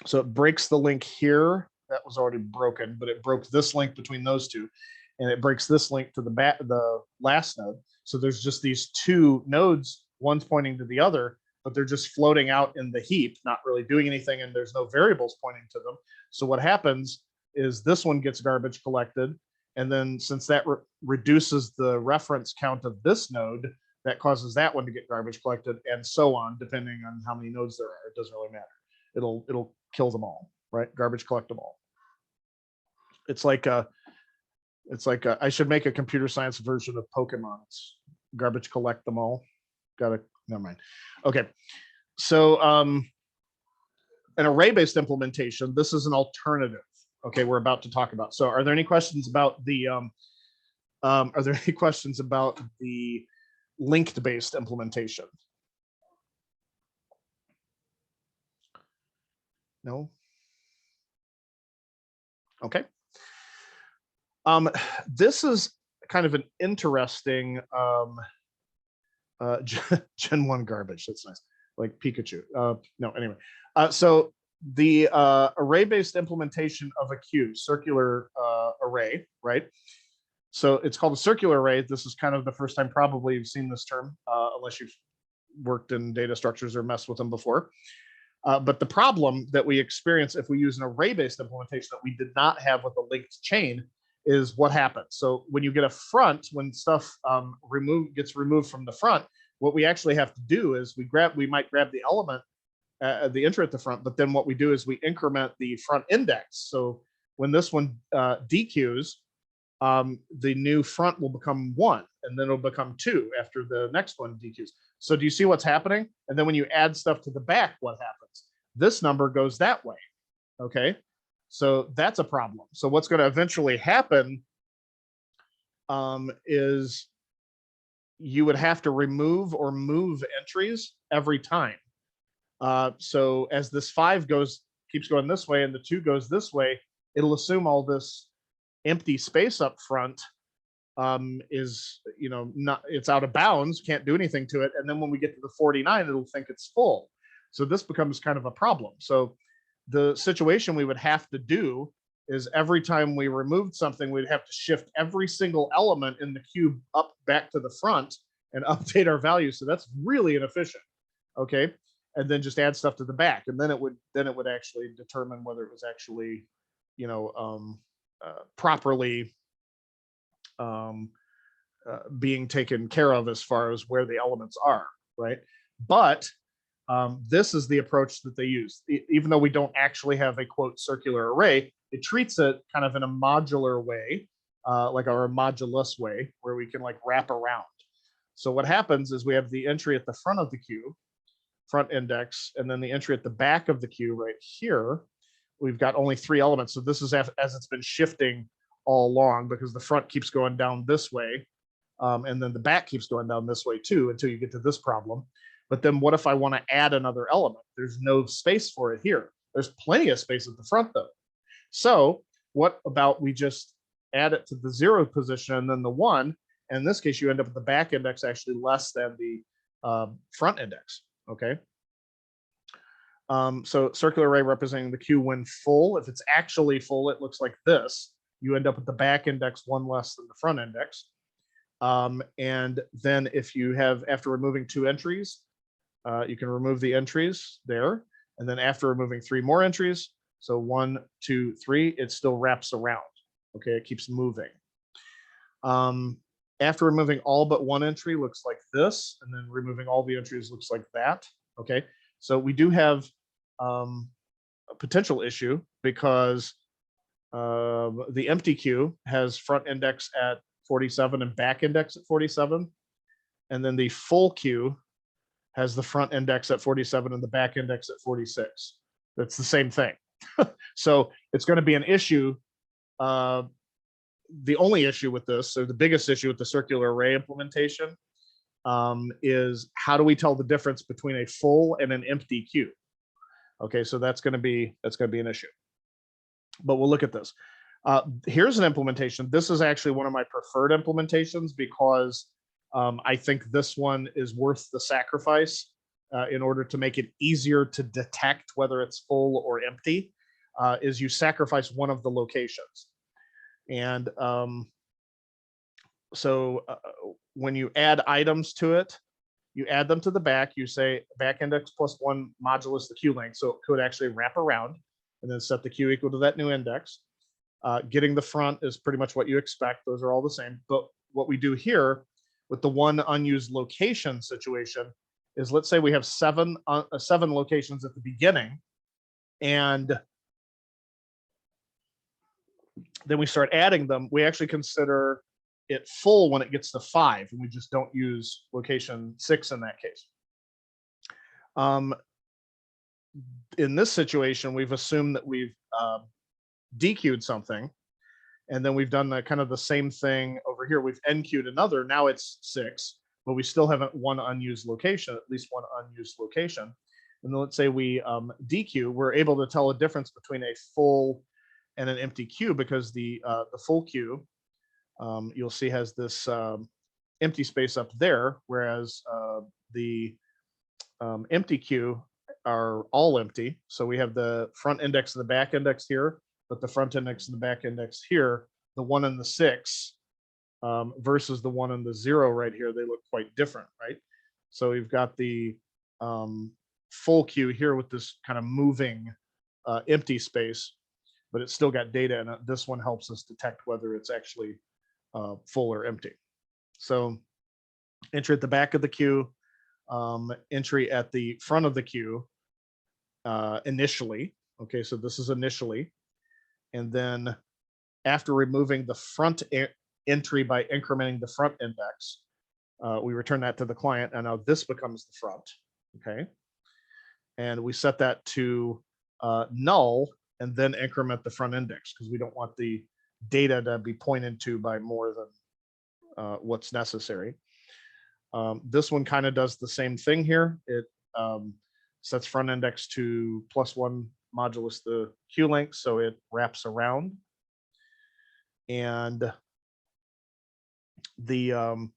So it breaks the link here. That was already broken, but it broke this link between those two, and it breaks this link to the last node. So there's just these two nodes, one's pointing to the other, but they're just floating out in the heap, not really doing anything, and there's no variables pointing to them. So what happens is this one gets garbage collected, and then since that reduces the reference count of this node, that causes that one to get garbage collected, and so on, depending on how many nodes there are. It doesn't really matter. It'll kill them all, right? Garbage collect them all. It's like I should make a computer science version of Pokemon. It's garbage collect them all. Never mind. Okay, so an array-based implementation. This is an alternative. Okay, we're about to talk about. So, are there any questions about the? Are there any questions about the linked-based implementation? No. Okay. This is kind of an interesting Gen 1 garbage. That's nice, like Pikachu. No, anyway. So the array-based implementation of a queue, circular array, right? So it's called a circular array. This is kind of the first time probably you've seen this term, unless you've worked in data structures or messed with them before. But the problem that we experience if we use an array-based implementation that we did not have with a linked chain is what happens. So when you get a front, when stuff gets removed from the front, what we actually have to do is we might grab the element, the entry at the front, but then what we do is we increment the front index. So when this one dequeues, the new front will become 1, and then it'll become 2 after the next one dequeues. So do you see what's happening? And then when you add stuff to the back, what happens? This number goes that way. Okay, so that's a problem. So what's going to eventually happen is you would have to remove or move entries every time. So as this 5 keeps going this way and the 2 goes this way, it'll assume all this empty space up front is, it's out of bounds, can't do anything to it. And then when we get to the 49, it'll think it's full. So this becomes kind of a problem. So the situation we would have to do is every time we removed something, we'd have to shift every single element in the cube up back to the front and update our values. So that's really inefficient. Okay. And then just add stuff to the back. And then it would actually determine whether it was actually, properly being taken care of as far as where the elements are, right? But this is the approach that they use. Even though we don't actually have a quote circular array, it treats it kind of in a modular way, like a modulus way, where we can like wrap around. So what happens is we have the entry at the front of the queue, front index, and then the entry at the back of the queue right here. We've got only 3 elements. So this is as it's been shifting all along, because the front keeps going down this way, and then the back keeps going down this way too, until you get to this problem. But then what if I want to add another element? There's no space for it here. There's plenty of space at the front though. So what about we just add it to the 0 position and then the 1? And in this case, you end up with the back index actually less than the front index. Okay. So circular array representing the queue when full. If it's actually full, it looks like this. You end up with the back index 1 less than the front index. And then if you have, after removing 2 entries, you can remove the entries there. And then after removing 3 more entries, so 1, 2, 3, it still wraps around. Okay, it keeps moving. After removing all but 1 entry looks like this, and then removing all the entries looks like that. Okay, so we do have a potential issue because the empty queue has front index at 47 and back index at 47. And then the full queue has the front index at 47 and the back index at 46. That's the same thing. So it's going to be an issue. The only issue with this, or the biggest issue with the circular array implementation, is how do we tell the difference between a full and an empty queue? Okay, so that's going to be an issue. But we'll look at this. Here's an implementation. This is actually one of my preferred implementations because I think this one is worth the sacrifice in order to make it easier to detect whether it's full or empty, is you sacrifice one of the locations. And so when you add items to it, you add them to the back, you say back index plus 1 modulus the queue length. So it could actually wrap around and then set the queue equal to that new index. Getting the front is pretty much what you expect. Those are all the same. But what we do here with the one unused location situation is, let's say we have seven locations at the beginning, and then we start adding them. We actually consider it full when it gets to 5, and we just don't use location 6 in that case. In this situation, we've assumed that we've dequeued something, and then we've done the kind of the same thing over here. We've enqueued another. Now it's 6, but we still have one unused location, at least one unused location. And then let's say we dequeue, we're able to tell a difference between a full and an empty queue, because the full queue, you'll see, has this empty space up there, whereas the empty queue are all empty. So we have the front index and the back index here, but the front index and the back index here, the 1 and the 6 versus the 1 and the 0 right here, they look quite different, right? So we've got the full queue here with this kind of moving empty space, but it's still got data in it. This one helps us detect whether it's actually full or empty. So entry at the back of the queue, entry at the front of the queue initially. Okay, so this is initially. And then after removing the front entry by incrementing the front index, we return that to the client, and now this becomes the front. Okay, and we set that to null, and then increment the front index, because we don't want the data to be pointed to by more than what's necessary. This one kind of does the same thing here. It sets front index to +1 modulus the queue length, so it wraps around. And the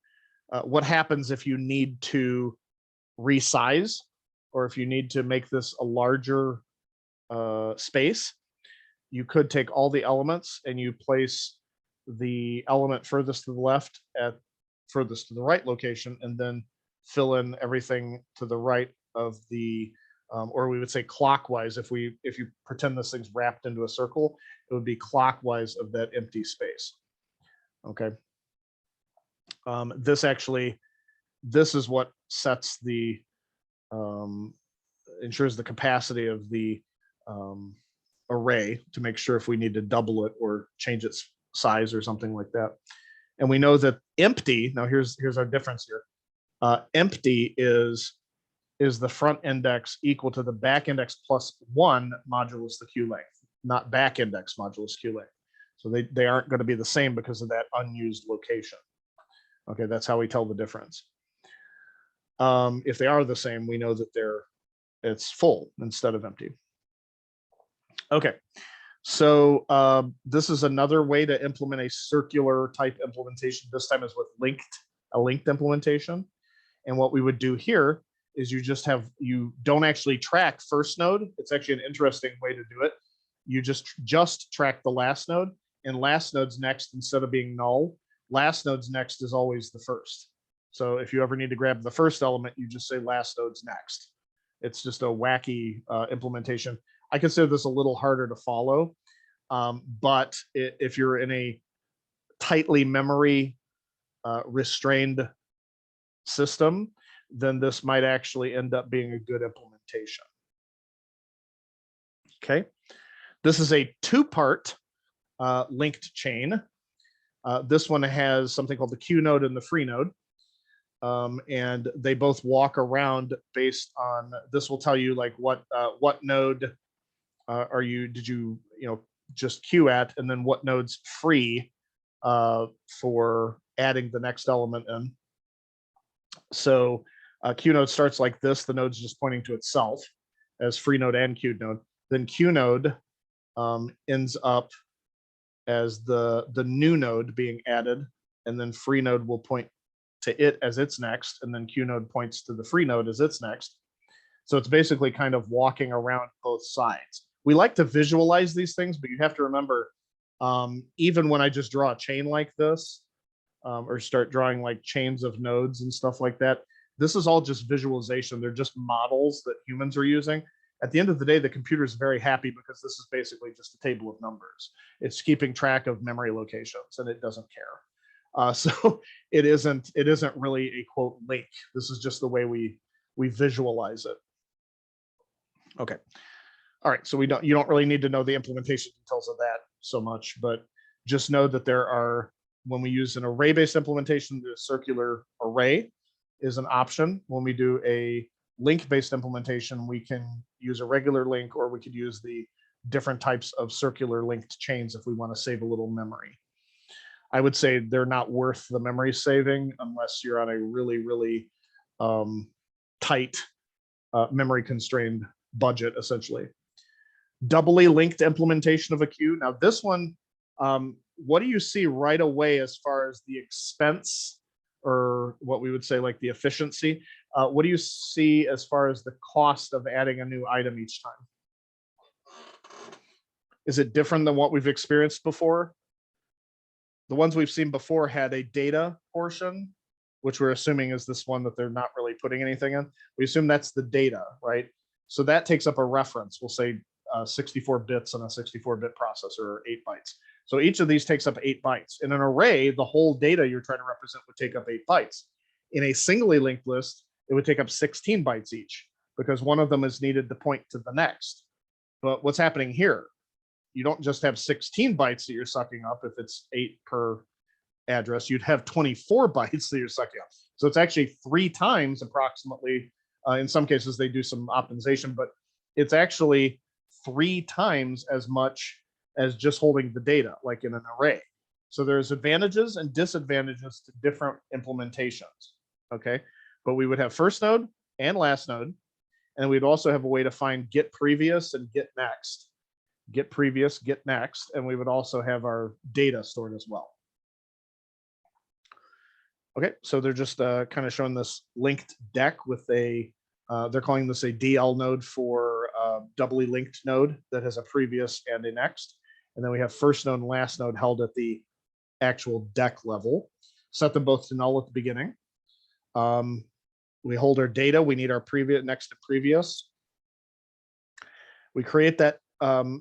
what happens if you need to resize, or if you need to make this a larger space, you could take all the elements and you place the element furthest to the left at furthest to the right location, and then fill in everything to the right of the or we would say clockwise. If you pretend this thing's wrapped into a circle, it would be clockwise of that empty space. Okay. This is what sets the ensures the capacity of the array, to make sure if we need to double it or change its size or something like that. And we know that empty, now here's our difference here. Empty is the front index equal to the back index +1 modulus the queue length, not back index modulus queue length. So they aren't going to be the same because of that unused location. Okay, that's how we tell the difference. If they are the same, we know that it's full instead of empty. Okay, so this is another way to implement a circular type implementation. This time is with a linked implementation. And what we would do here is you don't actually track first node. It's actually an interesting way to do it. You just track the last node, and last node's next, instead of being null, last node's next is always the first. So if you ever need to grab the first element, you just say last node's next. It's just a wacky implementation. I consider this a little harder to follow, but if you're in a tightly memory restrained system, then this might actually end up being a good implementation. Okay, this is a 2-part linked chain. This one has something called the queue node and the free node. And they both walk around based on, this will tell you like what node did you just queue at, and then what node's free for adding the next element in. So queue node starts like this. The node's just pointing to itself as free node and queued node. Then queue node ends up as the new node being added, and then free node will point to it as its next, and then queue node points to the free node as its next. So it's basically kind of walking around both sides. We like to visualize these things, but you have to remember, even when I just draw a chain like this, or start drawing like chains of nodes and stuff like that, this is all just visualization. They're just models that humans are using. At the end of the day, the computer is very happy because this is basically just a table of numbers. It's keeping track of memory locations, and it doesn't care. So it isn't really a quote link. This is just the way we visualize it. Okay. All right. So you don't really need to know the implementation details of that so much, but just know that there are, when we use an array-based implementation, the circular array is an option. When we do a link-based implementation, we can use a regular link, or we could use the different types of circular linked chains if we want to save a little memory. I would say they're not worth the memory saving unless you're on a really, really tight memory constrained budget, essentially. Doubly linked implementation of a queue. Now this one, what do you see right away as far as the expense, or what we would say like the efficiency? What do you see as far as the cost of adding a new item each time? Is it different than what we've experienced before? The ones we've seen before had a data portion, which we're assuming is this one that they're not really putting anything in. We assume that's the data, right? So that takes up a reference. We'll say 64 bits on a 64-bit processor, or 8 bytes. So each of these takes up 8 bytes. In an array, the whole data you're trying to represent would take up 8 bytes. In a singly linked list, it would take up 16 bytes each, because one of them is needed to point to the next. But what's happening here? You don't just have 16 bytes that you're sucking up if it's 8 per address. You'd have 24 bytes that you're sucking up. So it's actually 3 times approximately. In some cases, they do some optimization, but it's actually 3 times as much as just holding the data, like in an array. So there's advantages and disadvantages to different implementations, okay? But we would have first node and last node, and we'd also have a way to find get previous and get next. Get previous, get next, and we would also have our data stored as well. Okay, so they're just kind of showing this linked deck with a, they're calling this a DL node for doubly linked node that has a previous and a next. And then we have first node and last node held at the actual deck level. Set them both to null at the beginning. We hold our data. We need our previous, next to previous. We create that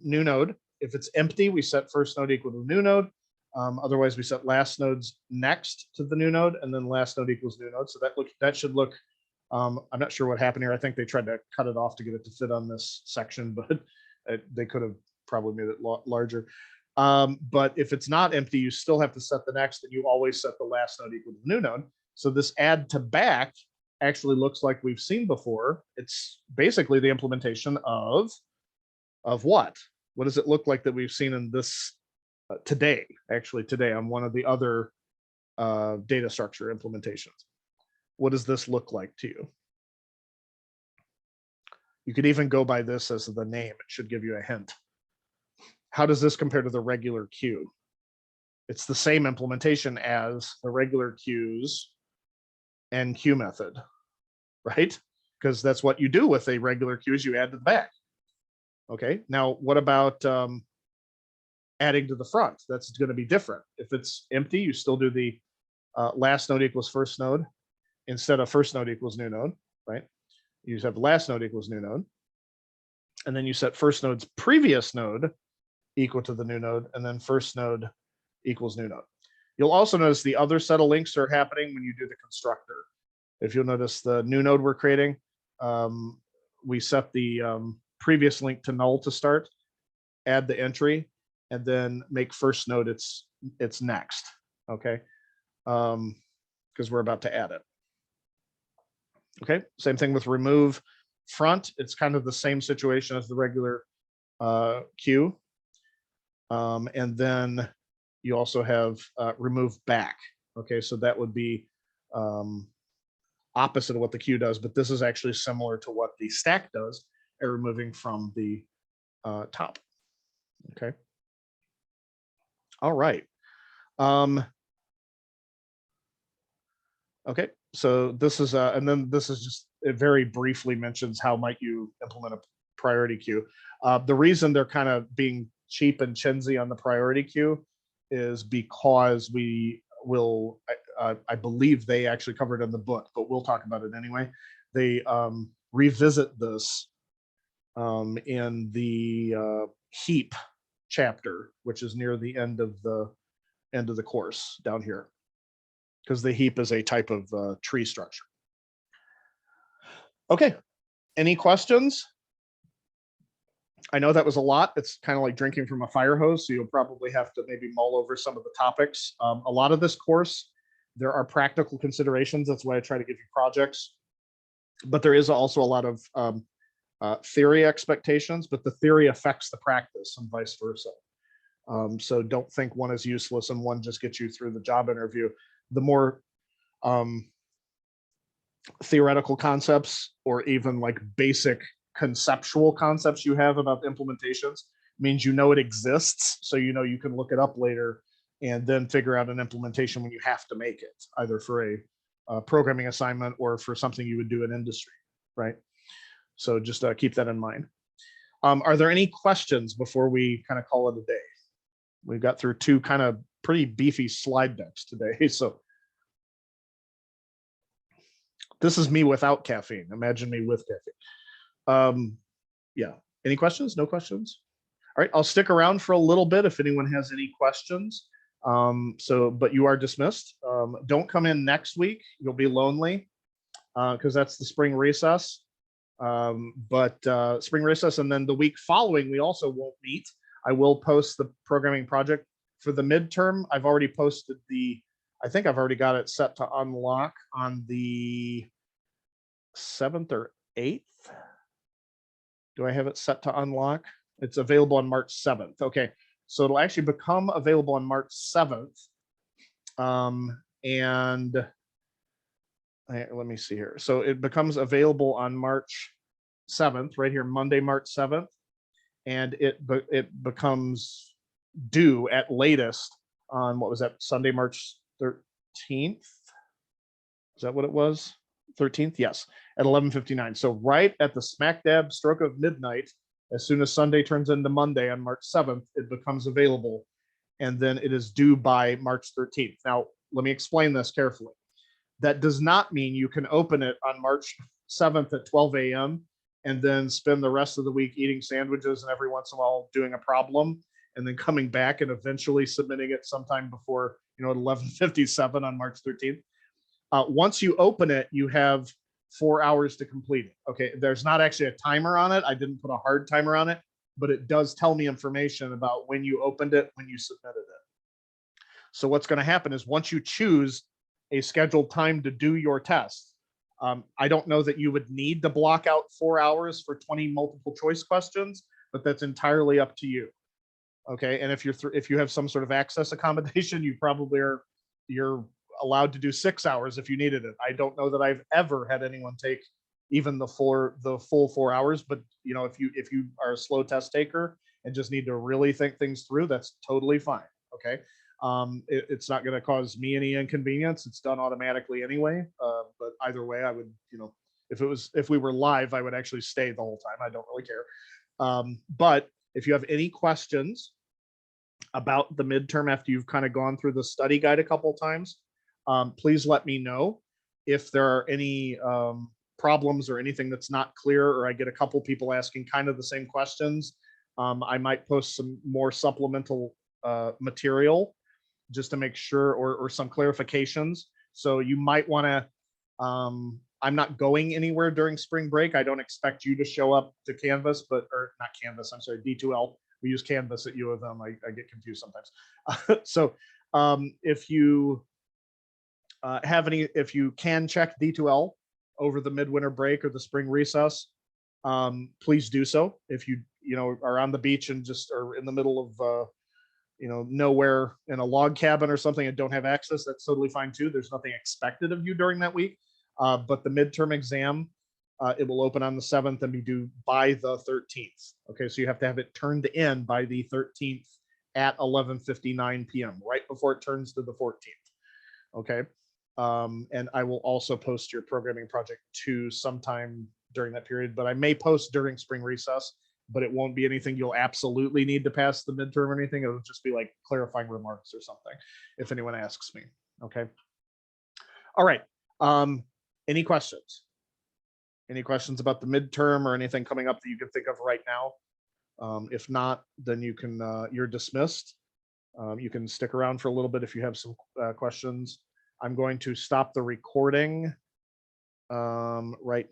new node. If it's empty, we set first node equal to new node. Otherwise, we set last node's next to the new node, and then last node equals new node. So that should look, I'm not sure what happened here. I think they tried to cut it off to get it to fit on this section, but they could have probably made it larger. But if it's not empty, you still have to set the next, and you always set the last node equal to the new node. So this add to back actually looks like we've seen before. It's basically the implementation of what? What does it look like that we've seen in this today, actually today on one of the other data structure implementations? What does this look like to you? You could even go by this as the name. It should give you a hint. How does this compare to the regular queue? It's the same implementation as the regular queues and queue method, right? Because that's what you do with a regular queue, is you add to the back. Okay, now what about adding to the front? That's going to be different. If it's empty, you still do the last node equals first node instead of first node equals new node, right? You just have last node equals new node. And then you set first node's previous node equal to the new node, and then first node equals new node. You'll also notice the other set of links are happening when you do the constructor. If you'll notice the new node we're creating, we set the previous link to null to start, add the entry, and then make first node its next, okay? Because we're about to add it. Okay, same thing with remove front. It's kind of the same situation as the regular queue. And then you also have remove back. Okay, so that would be opposite of what the queue does, but this is actually similar to what the stack does at removing from the top. Okay. All right. Okay, so this is and then this is just, it very briefly mentions how might you implement a priority queue. The reason they're kind of being cheap and chintzy on the priority queue is because we will, I believe they actually covered it in the book, but we'll talk about it anyway. They revisit this in the heap chapter, which is near the end of the course down here, because the heap is a type of tree structure. Okay, any questions? I know that was a lot. It's kind of like drinking from a fire hose, so you'll probably have to maybe mull over some of the topics. A lot of this course, there are practical considerations. That's why I try to give you projects. But there is also a lot of theory expectations, but the theory affects the practice and vice versa. So don't think one is useless and one just gets you through the job interview. The more theoretical concepts or even like basic conceptual concepts you have about the implementations means you know it exists, so you know you can look it up later and then figure out an implementation when you have to make it, either for a programming assignment or for something you would do in industry, right? So just keep that in mind. Are there any questions before we kind of call it a day? We've got through two kind of pretty beefy slide decks today, so this is me without caffeine. Imagine me with caffeine. Yeah, any questions? No questions? All right, I'll stick around for a little bit if anyone has any questions. But you are dismissed. Don't come in next week. You'll be lonely because that's the spring recess. Spring recess, and then the week following, we also won't meet. I will post the programming project for the midterm. I've already posted I think I've already got it set to unlock on the 7th or 8th. Do I have it set to unlock? It's available on March 7th. Okay, so it'll actually become available on March 7th. Let me see here. So it becomes available on March 7th, right here, Monday, March 7th. And it becomes due at latest on, what was that, Sunday, March 13th? Is that what it was? 13th? Yes, at 11:59. So right at the smack dab stroke of midnight, as soon as Sunday turns into Monday on March 7th, it becomes available. And then it is due by March 13th. Now, let me explain this carefully. That does not mean you can open it on March 7th at 12 a.m. and then spend the rest of the week eating sandwiches and every once in a while doing a problem and then coming back and eventually submitting it sometime before, at 11:57 on March 13th. Once you open it, you have 4 hours to complete it. Okay, there's not actually a timer on it. I didn't put a hard timer on it, but it does tell me information about when you opened it, when you submitted it. So what's going to happen is once you choose a scheduled time to do your test, I don't know that you would need to block out 4 hours for 20 multiple choice questions, but that's entirely up to you. Okay, and if you have some sort of access accommodation, you probably you're allowed to do 6 hours if you needed it. I don't know that I've ever had anyone take even the full 4 hours, but if you are a slow test taker and just need to really think things through, that's totally fine. Okay, it's not going to cause me any inconvenience. It's done automatically anyway. But either way, I would, if we were live, I would actually stay the whole time. I don't really care. But if you have any questions about the midterm after you've kind of gone through the study guide a couple of times, please let me know. If there are any problems or anything that's not clear, or I get a couple people asking kind of the same questions, I might post some more supplemental material just to make sure, or some clarifications. So you might want to, I'm not going anywhere during spring break. I don't expect you to show up to Canvas, or not Canvas, I'm sorry, D2L. We use Canvas at U of M. I get confused sometimes. So if you if you can check D2L over the midwinter break or the spring recess, please do so. If you are on the beach and just are in the middle of nowhere in a log cabin or something and don't have access, that's totally fine too. There's nothing expected of you during that week. But the midterm exam, it will open on the 7th and be due by the 13th. Okay, so you have to have it turned in by the 13th at 11:59 p.m., right before it turns to the 14th. Okay. And I will also post your programming project 2 sometime during that period, but I may post during spring recess, but it won't be anything you'll absolutely need to pass the midterm or anything. It'll just be like clarifying remarks or something if anyone asks me. Okay. All right. Any questions? Any questions about the midterm or anything coming up that you can think of right now? If not, then you can, you're dismissed. You can stick around for a little bit if you have some questions. I'm going to stop the recording right now.